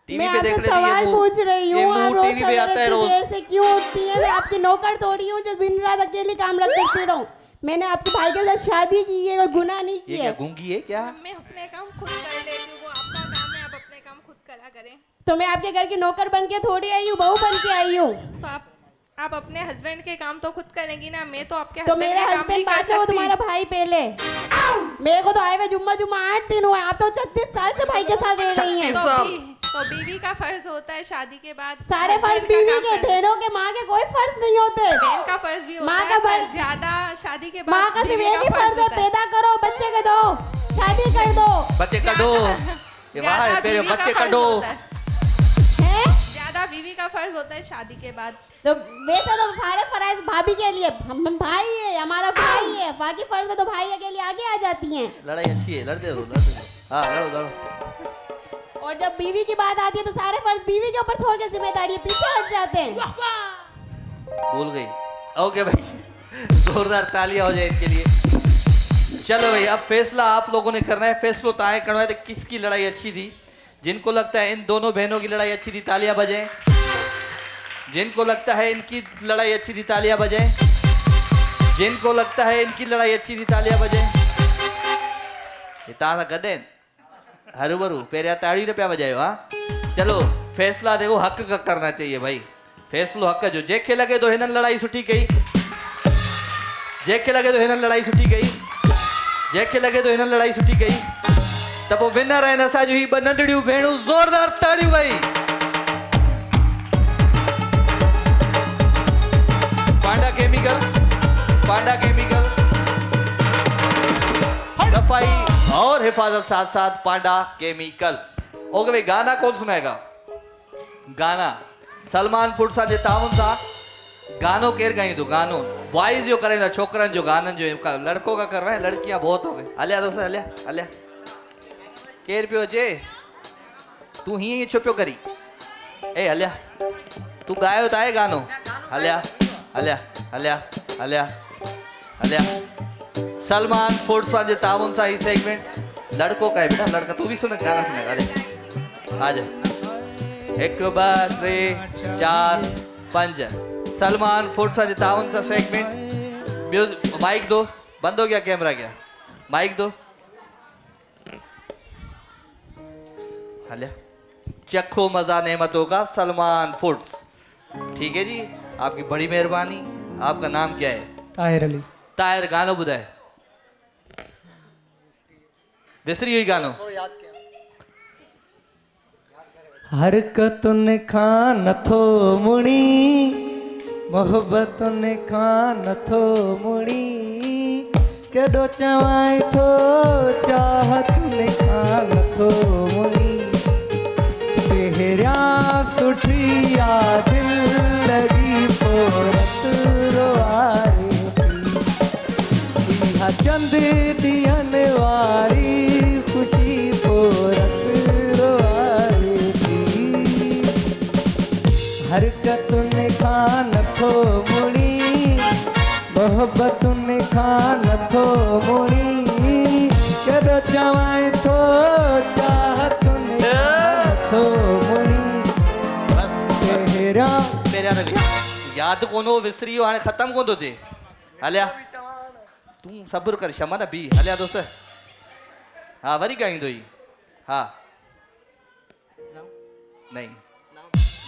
मैं आपसे सवाल पूछ रही हूँ आप रोज सवेरे देर से क्यों उठती हैं मैं आपकी नौकर थोड़ी हूँ जो दिन रात अकेले काम करती रहूँ मैंने आपके भाई के साथ शादी की है कोई गुनाह नहीं किया क्या गूंगी है क्या मैं अपने काम खुद कर लेती हूँ वो आपका काम है आप अपने काम खुद करा करें तो मैं आपके घर की नौकर बन के थोड़ी आई हूँ बहू बन के आई हूँ तो आप अपने हस्बैंड के काम तो खुद करेंगी ना मैं तो आपके तो मेरे हस्बैंड बात है वो तुम्हारा भाई पहले मेरे को तो आए हुए जुम्मा 8 दिन हुए आप तो 36 साल से भाई के साथ रह रही हैं तो बीवी का फर्ज होता है शादी के बाद सारे फर्ज बीवी के बहनों के माँ के कोई फर्ज नहीं होते बहन का फर्ज भी होता है पर ज्यादा शादी के बाद माँ का सिर्फ एक ही फर्ज है पैदा करो बच्चे के दो शादी कर दो बच्चे का दो बच्चे का दो ज्यादा बीवी का फर्ज होता है शादी के बाद तो वैसे तो सारे फर्ज भाभी के लिए हम भाई है हमारा भाई है बाकी फर्ज में तो भाई अकेले आगे आ जाती हैं लड़ाई अच्छी है लड़ते दो हाँ लड़ो और जब बीवी की बात आती है तो सारे फर्ज बीवी के ऊपर छोड़ के जिम्मेदारी पीछे हट जाते हैं भूल गई ओके भाई जोरदार तालियां हो जाए इनके लिए चलो भाई अब फैसला आप लोगों ने करना है फैसलो ताए करना है तो किसकी लड़ाई अच्छी थी जिनको लगता है इन दोनों बहनों की लड़ाई अच्छी थी तालियां बजाएं जिनको लगता है इनकी लड़ाई अच्छी थी तालियां बजाएं जिनको लगता है इनकी लड़ाई अच्छी थी तालियां बजाएं ये तारा गदेन हरू पेरिया ताड़ी रुपया बजायो हाँ चलो फैसला देखो हक का करना चाहिए भाई फैसलो हक जो जेके लगे तो हिनन लड़ाई सुठी कई जेके लगे तो हिनन लड़ाई सुठी कई जेके लगे तो हिनन लड़ाई सुठी कई त पोइ विनर आहिनि असां जूं ही ॿ नंढड़ियूं भेणूं ज़ोरदार ताड़ियूं भाई पांडा केमिकल सफाई और हिफाजत साथ साथ पांडा केमिकल ओके भाई गाना कौन सुनाएगा गाना सलमान फूड सां जे ताउन सां गानो केर गाईंदो गानो बॉयज जो करेंदा छोकरन जो गानन जो लड़कों का करवाए लड़कियां बहुत हो गई हलिया दोस्त हलिया केर पियो अचे तू ही छो पियो करी ए हलिया तू गायो त आहे गानो हलिया सलमान फूड सां जे ताउन सां ही सेगमेंट लड़कों का है बेटा लड़का तू भी सुन गाना सुनेगा अरे आजा 1 2 3 4 5 सलमान फूड सां जे ताउन सां सेगमेंट माइक दो बंद हो गया कैमरा क्या माइक दो हलिया चखो मजा नेमतों का सलमान फूड्स ठीक है जी आपकी बड़ी मेहरबानी आपका नाम क्या है ताहिर अली ताहिर गानो बुधाए विसरी हुई गानो हरकतुन खां नथो मुड़ी मोहब्बतुन खां नथो मुड़ी केॾो चवां थो चाहतुन खां नथो मुड़ी पहिरियां सुठी आ दिल लगी पोरत रोआरे इहा चंद दियन वारी खुशी पोरत रोआरे हरकतुन खां नथो मुड़ी मोहब्बतुन खां नथो मुड़ी केॾो चवां थो चाहतुन खां नथो मुड़ी पहिरियां मेरा रवि याद कोन हो विसरी वियो हाणे ख़त्म कोन थो थिए हलिया तूं सब्र कर शमा न बी हलिया दोस्त हाँ वरी ॻाईंदो ई हाँ नहीं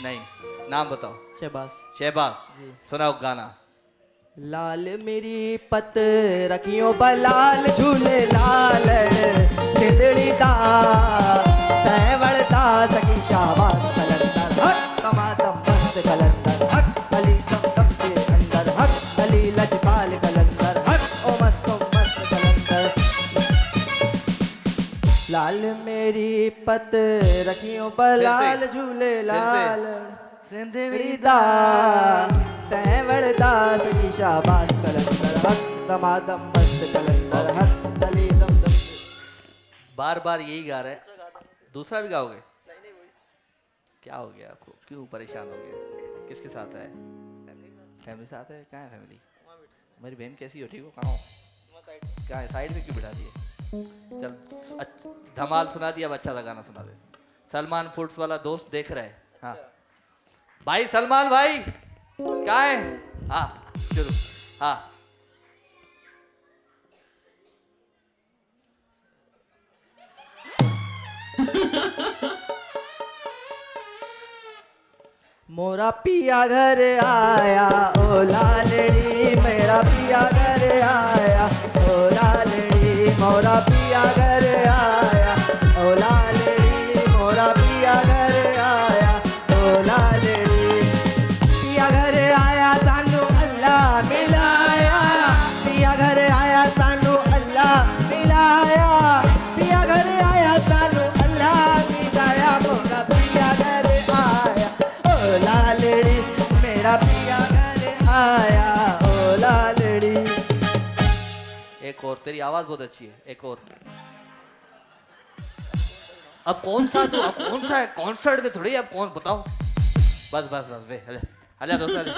नहीं नाम बताओ शहबाज शहबाज सुनाओ गाना लाल मेरी पत रखियो बलाल झूले लाल तिंदड़ी दा तैवड़दा सकी शाबाश कलंदर हक कमादम मस्त कलंदर हक अली दम दम के अंदर हक अली लजपाल कलंदर हक ओ मस्त कलंदर लाल मेरी पत रखियो बलाल झूले लाल जिंदगी दा सैवड़दा सकी शाबाश कलंदर हक दमादम मस्त कलंदर हक अली दम दम बार बार यही गा रहे दूसरा भी गाओगे क्या हो गया आपको क्यों परेशान हो गए किसके साथ है फैमिली साथ है कहाँ है फैमिली मेरी बहन कैसी हो ठीक हो कहाँ हो क्या है साइड में क्यों बिठा दिए चल धमाल सुना दिया अब अच्छा सा गाना सुना दे सलमान फूड्स वाला दोस्त देख रहे हैं हाँ भाई सलमान भाई क्या है हाँ शुरू हाँ मोरा पिया घर आया ओ लालड़ी मेरा पिया घर आया ओ लालड़ी मोरा पिया घर आया ओ लालड़ी मोरा पिया घर आया ओ लालड़ी पिया घर आया सानू अल्लाह मिलाया पिया घर आया सानू अल्लाह मिलाया पिया घर आया सानू अल्लाह मिलाया मोरा पिया घर आया ओ लालड़ी मेरा पिया घर आया ओ लालड़ी एक और तेरी आवाज बहुत अच्छी है एक और अब कौन सा तो अब कौन सा है कॉन्सर्ट में थोड़ी अब कौन बताओ बस बस बस वे हले हले दोस्त हले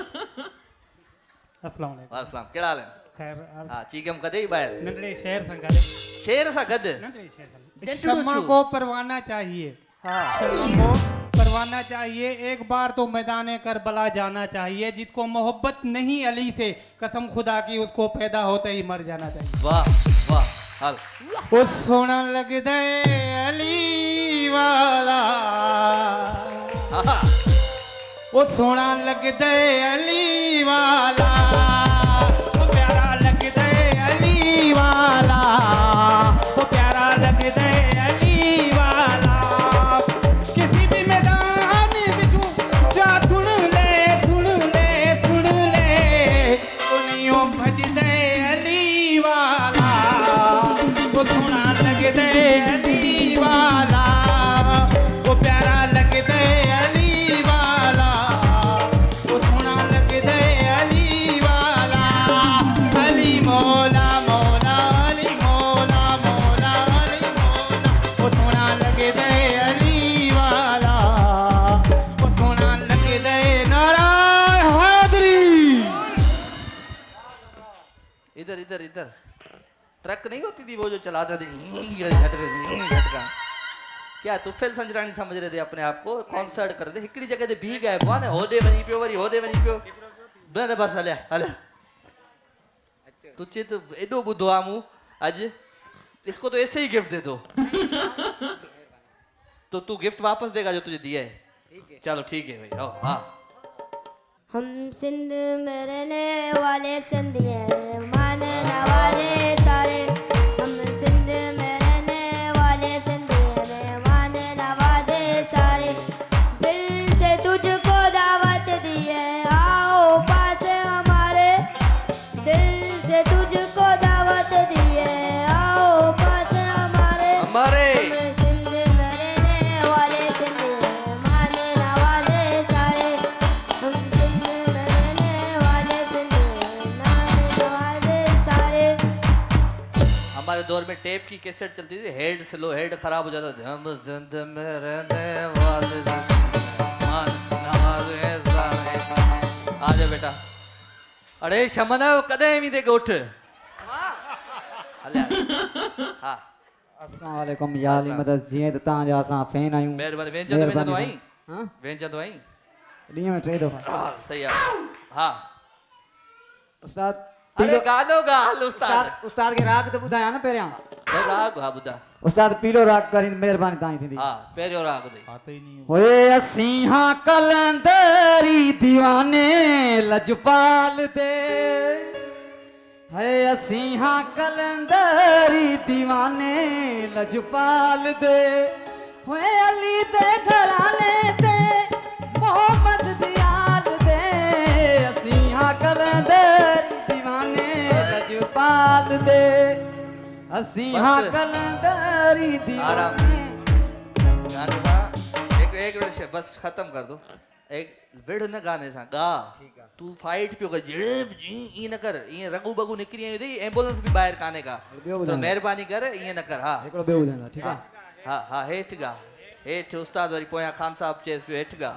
अस्सलाम वालेकुम अस्सलाम केड़ा हाल है खैर हां चीकम कदे ही बाहर नंढड़े शहर सां गॾु शेर सा गद नंढड़े शहर सां शम्मा को परवाना चाहिए हाँ शम्मा को परवाना चाहिए एक बार तो मैदान करबला जाना चाहिए जिसको मोहब्बत नहीं अली से कसम खुदा की उसको पैदा होते ही मर जाना चाहिए वाह वाह हाल वो सोना लग दे अली वाला वो सोना लग दे अली वाला वो प्यारा लग दे अली वाला वो प्यारा लग दे अली वाला किसी भी मैदान बिचू जा सुन ले उन्हीं भज दे अली वाला वो सोना लग दे अली वाला वो प्यारा लग दे अली वाला वो सोना लग दे अली वाला अली मौला मौला अली मौला मौला अली मौला वो सोना लग दे अली वाला वो सोना लग दे नारायण हाजरी इधर इधर इधर ट्रक नहीं होती थी वो जो चलाते थे झटका क्या तुफेल संजरानी समझ रहे थे अपने आप को कॉन्सर्ट कर रहे हिकड़ी जगह ते भी गए कौन है होदे वनी पियो वरी होदे वनी पियो बस बस हले हले तुझे तो एडो बुद्धो आमू आज इसको तो ऐसे ही गिफ्ट दे दो तो तू गिफ्ट वापस देगा जो तुझे दिया है चलो ठीक है भाई आओ हाँ हम सिंध में रहने वाले सिंधी हैं मानने वाले सारे हम सिंध में रहने वाले जिंदगी मेहमान नवाजे सारे दिल से तुझको दावत दी है आओ पास हमारे दिल से तुझको दावत दी है आओ पास हमारे हमारे हम जिंदगी में रहने वाले जिंदगी मेहमान नवाजे सारे हम जिंदगी में रहने वाले जिंदगी मेहमान नवाजे सारे। हमारे दौर में टेप की कैसेट चलती थी, हेड स्लो, हेड खराब हो जाता था। हम जिंदगी में रहने वाले मेहमान नवाजे सारे। आ जा बेटा। अरे शमन कदे भी दे गोठ। हले हाँ अस्सलाम वालेकुम याली मदद जीअं त तव्हां जा असां फैन आहियूं मेहरबानी वेंजो आई हां वेंजो आई ॾींहं में 3 दफ़ा सही है हाँ उस्ताद अरे गानो गा हल उस्ताद उस्ताद के राग त ॿुधायां न पहिरियां राग हाँ बुधा उस्ताद पीलो राग करी महिरबानी तव्हां जी थींदी हाँ पहिरियों राग दे आता ही नहीं ओए असीं हां कलंदरी दीवाने लजपाल दे है असीं हां कलंदरी दीवाने लजपाल दे ओए अली दे घराने ते मोहम्मद दियाल दे असीं हां कलंदरी दीवाने लजपाल दे असीं हां कलंदरी आराम दीवाने गाने था एक मिनट से बस खत्म कर दो एक विड़ न गाने सा गा तू फाइट पियो कर जिड़ब जी ई न कर ई रगू बगू निकरी आई दे एम्बुलेंस भी बाहर काने का तो मेहरबानी कर ई न कर हां हिकिड़ो ॿियो ॿुधाईंदा ठीकु आहे हाँ हाँ हेठ गा हेठ उस्ताद वरी पोया खान साहब चेस पियो हेठ गा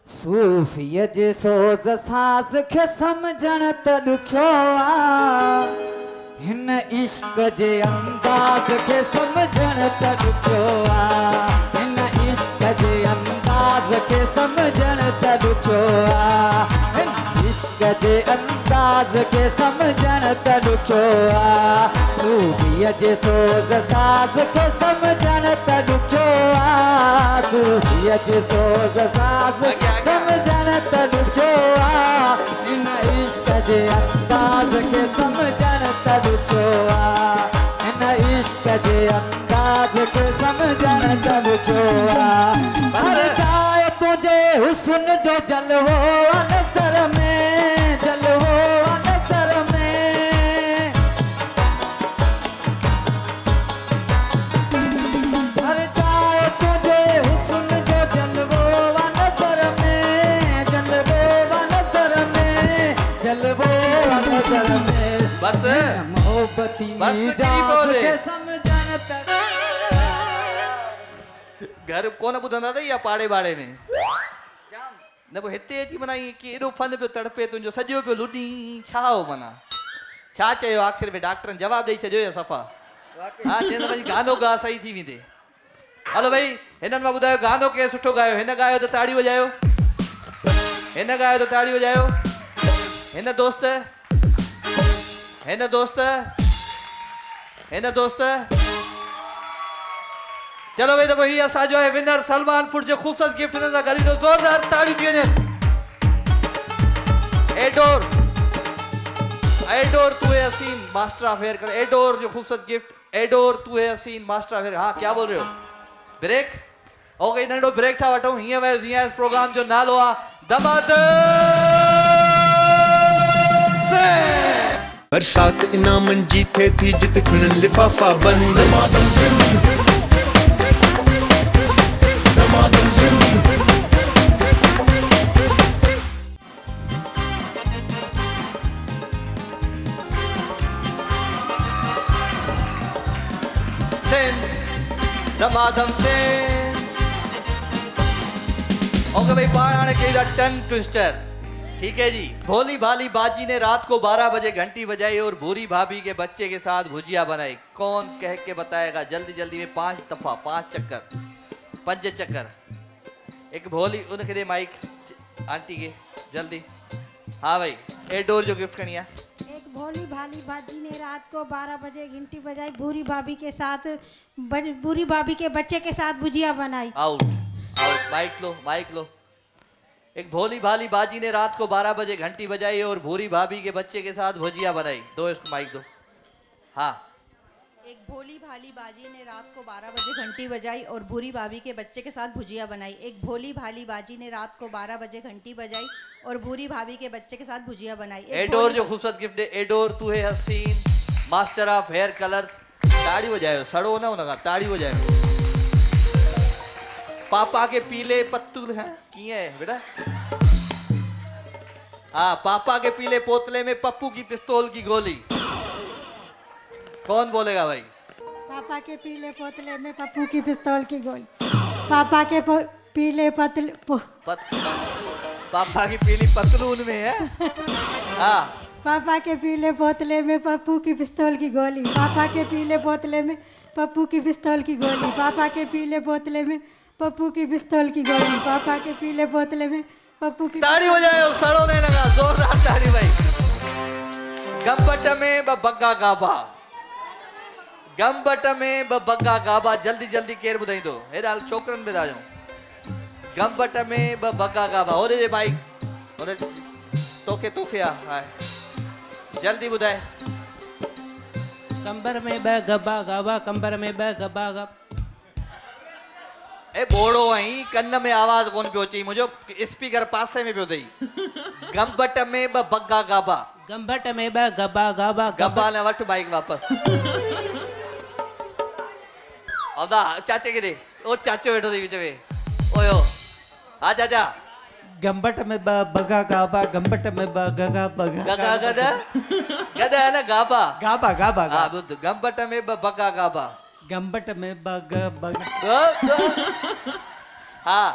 सूफीअ जे सोज़ साज़ खे सम्झण त ॾुखियो आहे हिन इश्क जे अंदाज़ खे सम्झण त ॾुखियो आहे हिन इश्क जे अंदाज़ खे सम्झण त ॾुखियो आहे हिन इश्क जे अंदाज़ खे सम्झण त ॾुखियो आहे सूफीअ जे सोज़ साज़ खे सम्झण त ॾुखियो आहे सूफीअ जे सोज़ साज़ सम्झण त ॾुखियो आहे हिन इश्क जे अंदाज़ खे सम्झण त ॾुखियो आहे हिन इश्क जे अंदाज़ खे सम्झण त ॾुखियो आहे पर जाए तुंहिंजे हुस्न जो जलवो नज़र में जलवो नज़र में पर जाए तुंहिंजे हुस्न जो जलवो नज़र में जलवो नज़र में जलवो नज़र में बस मोहब्बती बस जात खे सम्झण त घर कोन ॿुधंदा अथई या पाड़े बाड़े में न पोइ हिते अची माना ईअं की एॾो फन पियो तड़पे तुंहिंजो सॼो पियो लुॾी छा हो माना छा चयो आख़िर में डॉक्टरनि जवाबु ॾेई छॾियो या सफ़ा हा चवंदा भई गानो गा सही थी वेंदे हलो भई हिननि मां ॿुधायो गानो केरु सुठो गायो हिन गायो त ताड़ी वॼायो हिन गायो त ताड़ी वॼायो हिन दोस्त हिन दोस्त हिन दोस्त चलो भाई तो वही असांजो है विनर सलमान फुट जो खूबसूरत गिफ्ट हिन सां गली तो ज़ोरदार ताड़ियूं थी वञनि एडोर एडोर तू है हसीन master of hair colour Adore जो खूबसूरत गिफ्ट एडोर तू है हसीन मास्टर ऑफ हेयर हाँ क्या बोल रहे हो ब्रेक ओके नंढो ब्रेक था वठूं हीअं वयो जीअं प्रोग्राम जो नालो आहे दमादम से बरसात इनामन जी थे थी जित खिणन लिफाफा बंद दमादम सिंह दमादम सिंह दमादम से ओके भाई पाण हाणे कई टंग ट्विस्टर ठीक है जी भोली भाली बाजी ने रात को 12 बजे घंटी बजाई और भूरी भाभी के बच्चे के साथ भुजिया बनाई कौन कह के बताएगा जल्दी जल्दी में 5 दफा 5 चक्कर एक भोली उनके दे माइक आंटी के जल्दी हाँ भाई ए डोर जो गिफ्ट करनी है एक भोली भाली बाजी ने रात को 12 बजे घंटी बजाई भूरी भाभी के साथ भूरी भाभी के बच्चे के साथ भुजिया बनाई आउट माइक लो एक भोली भाली बाजी ने रात को 12 बजे घंटी बजाई और भूरी भाभी के बच्चे के साथ भुजिया बनाई दो इसको माइक दो हाँ एक भोली भाली बाजी ने रात को 12 बजे घंटी बजाई और भूरी भाभी के बच्चे के साथ भुजिया बनाई। एक भोली भाली बाजी ने रात को 12 बजे घंटी बजाई और भूरी भाभी के बच्चे के साथ भुजिया बनाई। एडोर जो खूबसूरत गिफ्ट है, एडोर तू है हसीन मास्टर ऑफ हेयर कलर। ताड़ी बजाए सड़ो ना उनका, ताड़ी बजाए। पापा के पीले पत्तूल हैं किए है बेटा। हाँ, पापा के पीले पोतले में पप्पू की पिस्तौल की गोली। कौन बोलेगा भाई? पापा के पीले पोतले में पप्पू की पिस्तौल की गोली। पापा के पीले पापा की पीली पतलून में है। हाँ, पापा के पीले बोतले में पप्पू की पिस्तौल की गोली। पापा के पीले बोतले में पप्पू की पिस्तौल की गोली। पापा के पीले बोतले में पप्पू की पिस्तौल की गोली। पापा के पीले बोतले में पप्पू की। ताड़ी हो जाए, सड़ोने लगा, जोरदार ताड़ी भाई। गंबट में बग्गा गाबा, गंबट में बग्गा गाबा। जल्दी जल्दी केर बुधाई दो हे दाल छोकरन में आ जाऊं। गंबट में बग्गा गाबा हो रे भाई, हो रे तोखे तोखे आ हाय जल्दी बुधाए। कंबर में ब गबा गाबा, कंबर में ब गबा गब। ए बोड़ो आई कन्न में आवाज कौन पियो चाहिए मुझे, स्पीकर पासे में पियो दई। गंबट में बग्गा गाबा, गंबट में ब गबा गाबा। गब्बा ने वट बाइक वापस। औदा चाचे के दे, ओ चाचो बैठो दे बीच में। ओयो आ जा। गंबट में बगा गाबा, गंबट में गगा बगा। गगा गदा गदा है ना, गाबा गाबा गाबा। हाँ बुद्ध। गंबट में बगा गाबा, गंबट में बगा बगा। हाँ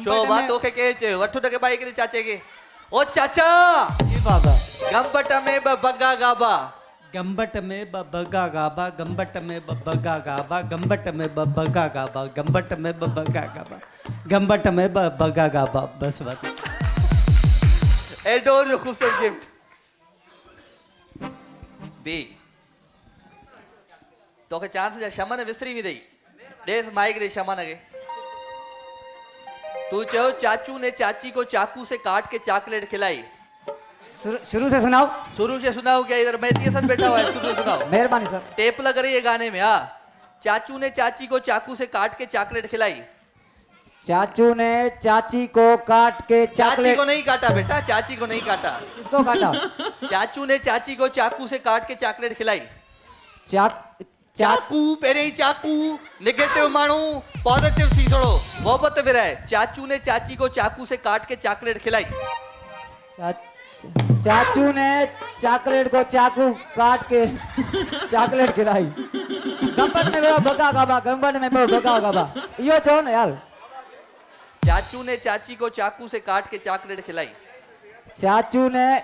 शोभा तो के चे वठो के बाइक के चाचे के। ओ चाचा ये बाबा। गंबट में बगा गाबा, गंबट में बगा गाबा, गंबट में बगा गाबा, गंबट में बगा गाबा, गंबट में बगा गाबा, गंबट में बगा गाबा। बस बात। एडोर जो खूबसूरत गिफ्ट बी तो के चांस जा शमन विसरी भी दई देस माइक रे शमन के। तू चो चाचू ने चाची को चाकू से काट के चॉकलेट खिलाई। शुरू से सुनाओ। शुरू से सुनाओ क्या? इधर मैं तीसन बैठा हुआ है, शुरू से सुनाओ। मेहरबानी सर। टेप लग रही है गाने में। हाँ, चाचू ने चाची को चाकू से काट के चॉकलेट खिलाई। चाचू ने चाची को काट के चाची को नहीं काटा बेटा, चाची को नहीं काटा। किसको काटा? चाचू ने चाची को चाकू से काट के चॉकलेट खिलाई। चाकू पहले ही चाकू नेगेटिव मानू, पॉजिटिव थी थोड़ो मोहब्बत में रहे। चाचू ने चाची को चाकू से काट के चॉकलेट खिलाई। चाचू ने चॉकलेट को चाकू काट के चॉकलेट खिलाई। गंबट में बगा गाबा, गंबट में बगा गाबा। यो जो ना यार। चाचू ने चाची को चाकू से काट के चॉकलेट खिलाई। चाचू ने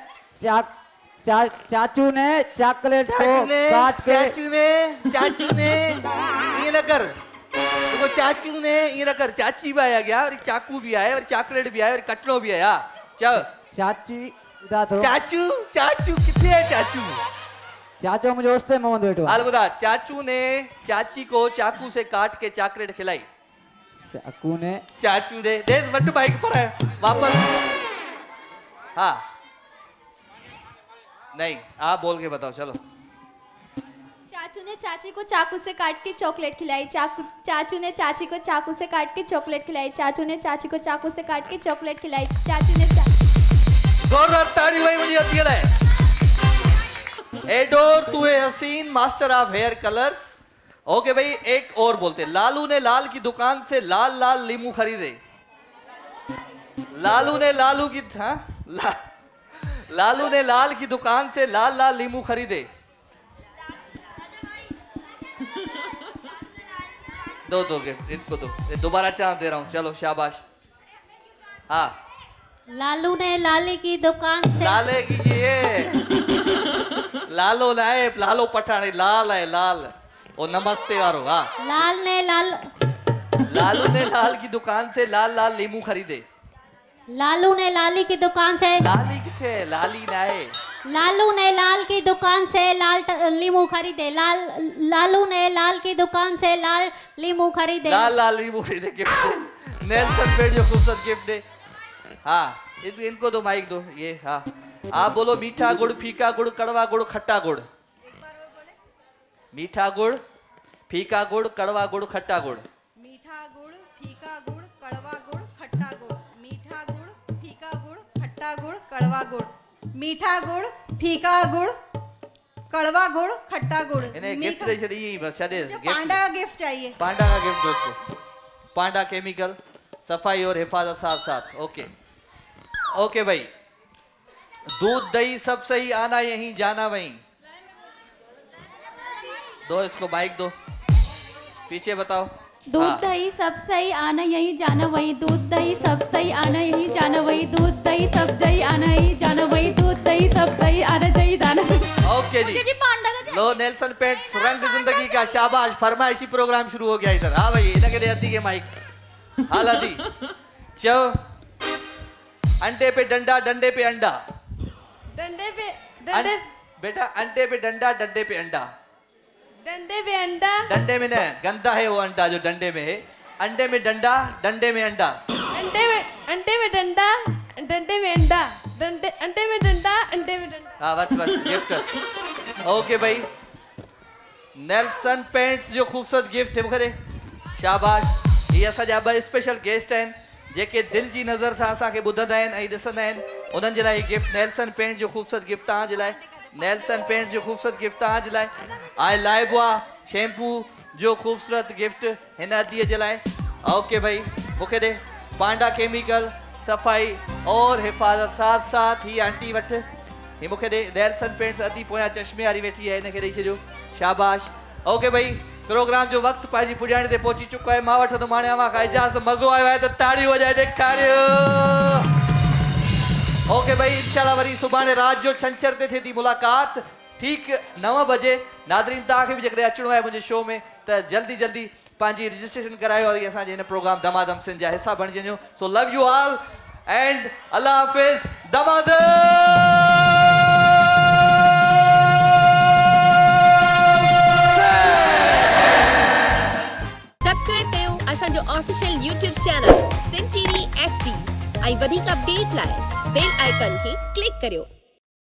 चॉकलेट को काट के। चाचू ने ये न कर, देखो चाचू ने ये न कर। चाची भी आया गया और चाकू भी आया और चॉकलेट भी आया और कटलो भी आया। चल चाची चाचू कितने है? चाचू मुझे उससे मोहम्मद बैठो। अलविदा। चाचू ने चाची को चाकू से काट के चॉकलेट खिलाई। चाचू ने देश बट बाइक पर है वापस। हाँ नहीं, आप बोल के बताओ चलो। चाचू ने चाची को चाकू से काट के चॉकलेट खिलाई। चाचू ने चाची को चाकू से काट के चॉकलेट खिलाई। चाचू ने चाची को चाकू से काट के चॉकलेट खिलाई। चाचू ने जोरदार ताड़ी हुई मुझे आती है। एडोर तू है हसीन master of hair colours. Okay भाई, एक और बोलते। लालू ने लाल की दुकान से लाल लाल लीमू खरीदे। लालू ने लालू की लालू ने लाल की दुकान से लाल लाल लीमू खरीदे। दो गिफ्ट इनको दो, दोबारा चांस दे रहा हूं। चलो शाबाश। हाँ, लालू ने लाली की दुकान से। लाले की ये लालो लाए, लालो पठाने लाल है लाल। ओ नमस्ते वारो। हाँ, लालू ने लाल की दुकान से लाल लाल लीमू खरीदे। लालू ने लाली की दुकान से। लाली किथे? लाली नाए। लालू ने लाल की दुकान से लाल लीमू खरीदे। लालू ने लाल की दुकान से लाल लीमू खरीदे। लाल लीमू खरीदे। गिफ्ट नेल्सन पेड़ जो खूबसूरत गिफ्ट है। हाँ, इनको दो माइक दो। ये हाँ, आप बोलो मीठा गुड़, फीका गुड़, कड़वा गुड़, खट्टा गुड़। मीठा गुड़, फीका गुड़, कड़वा गुड़, खट्टा गुड़। मीठा गुड़, फीका गुड़, कड़वा गुड़, खट्टा गुड़। मीठा गुड़, फीका गुड़, खट्टा गुड़, कड़वा गुड़। मीठा गुड़, फीका गुड़, कड़वा गुड़, खट्टा गुड़। इन्हें गिफ्ट दे चलिए बस चले पांडा का गिफ्ट चाहिए। पांडा का गिफ्ट दोस्तों, पांडा केमिकल, सफाई और हिफाजत साथ साथ। ओके ओके भाई, दूध दही सब सही, आना यहीं जाना वहीं। दो इसको माइक दो, पीछे बताओ। दूध दही सब सही, आना यहीं जाना वहीं। दूध दही सब सही, आना यहीं जाना वहीं। दूध दही सब सही, आना यहीं जाना वहीं। दूध दही सब सही, आना यहीं जाना वहीं। ओके जी, लो नेल्सन पेंट्स, रंग जिंदगी का शाबाश। फरमाइशी प्रोग्राम शुरू हो गया इधर। हाँ भाई, इन्हें के अद्दी के माइक हालादी चो। अंडे पे डंडा, डंडे पे अंडा। डंडे पे बेटा अंडे पे डंडा, डंडे पे अंडा। डंडे पे अंडा। डंडे में न गंदा है वो अंडा जो डंडे में है। अंडे में डंडा, डंडे में अंडा। अंडे में डंडा, डंडे में अंडा। अंडे में डंडा, अंडे में डंडा। हाँ बस गिफ्ट। ओके भाई, नेल्सन पेंट्स जो खूबसूरत गिफ्ट है मुखरे शाबाश। ये असांजा ॿ स्पेशल गेस्ट आहिनि जेके दिल जी नज़र सां असांखे ॿुधंदा आहिनि ऐं ॾिसंदा आहिनि। उन्हनि जे लाइ गिफ्ट नेल्सन पेंट जो खूबसूरत गिफ्ट तव्हांजे लाइ। नेल्सन पेंट जो खूबसूरत गिफ्ट तव्हांजे लाइ। आई लाइबॉय शैम्पू जो खूबसूरत गिफ्ट हिन अदीअ जे लाइ। ओके भाई, मूंखे ॾे पांडा केमिकल, सफ़ाई और हिफ़ाज़त साथ साथ। ही आंटी वटि ही मूंखे ॾे नेल्सन पेंट्स अदी पोयां चश्मे वारी वेठी आहे, हिनखे ॾेई छॾियो शाबाश। ओके भाई, प्रोग्राम जो वक़्तु पंहिंजी पुॼाइण ते पहुची चुको आहे। मां वठंदुमि हाणे अव्हां खां इजाज़त। मज़ो आयो आहे त ताड़ियूं वॼाए ॾेखारियो। ओके भाई, इंशाल्लाह वरी सुभाणे राति जो छंछर ते थिए थी मुलाक़ात ठीक 9 बजे। नाज़रीन तव्हांखे बि जेकॾहिं अचिणो आहे मुंहिंजे शो में त जल्दी जल्दी पंहिंजी रजिस्ट्रेशन करायो और असांजे हिन प्रोग्राम दमादम सिंध जा हिस्सा बणिजो। So love you all and अल्लाह हाफ़िज़। दमादम। सब्सक्राइब कयो असांजो official YouTube channel Sindh TV HD ऐं वधीक अपडेट लाइ बेल आइकन खे क्लिक करियो।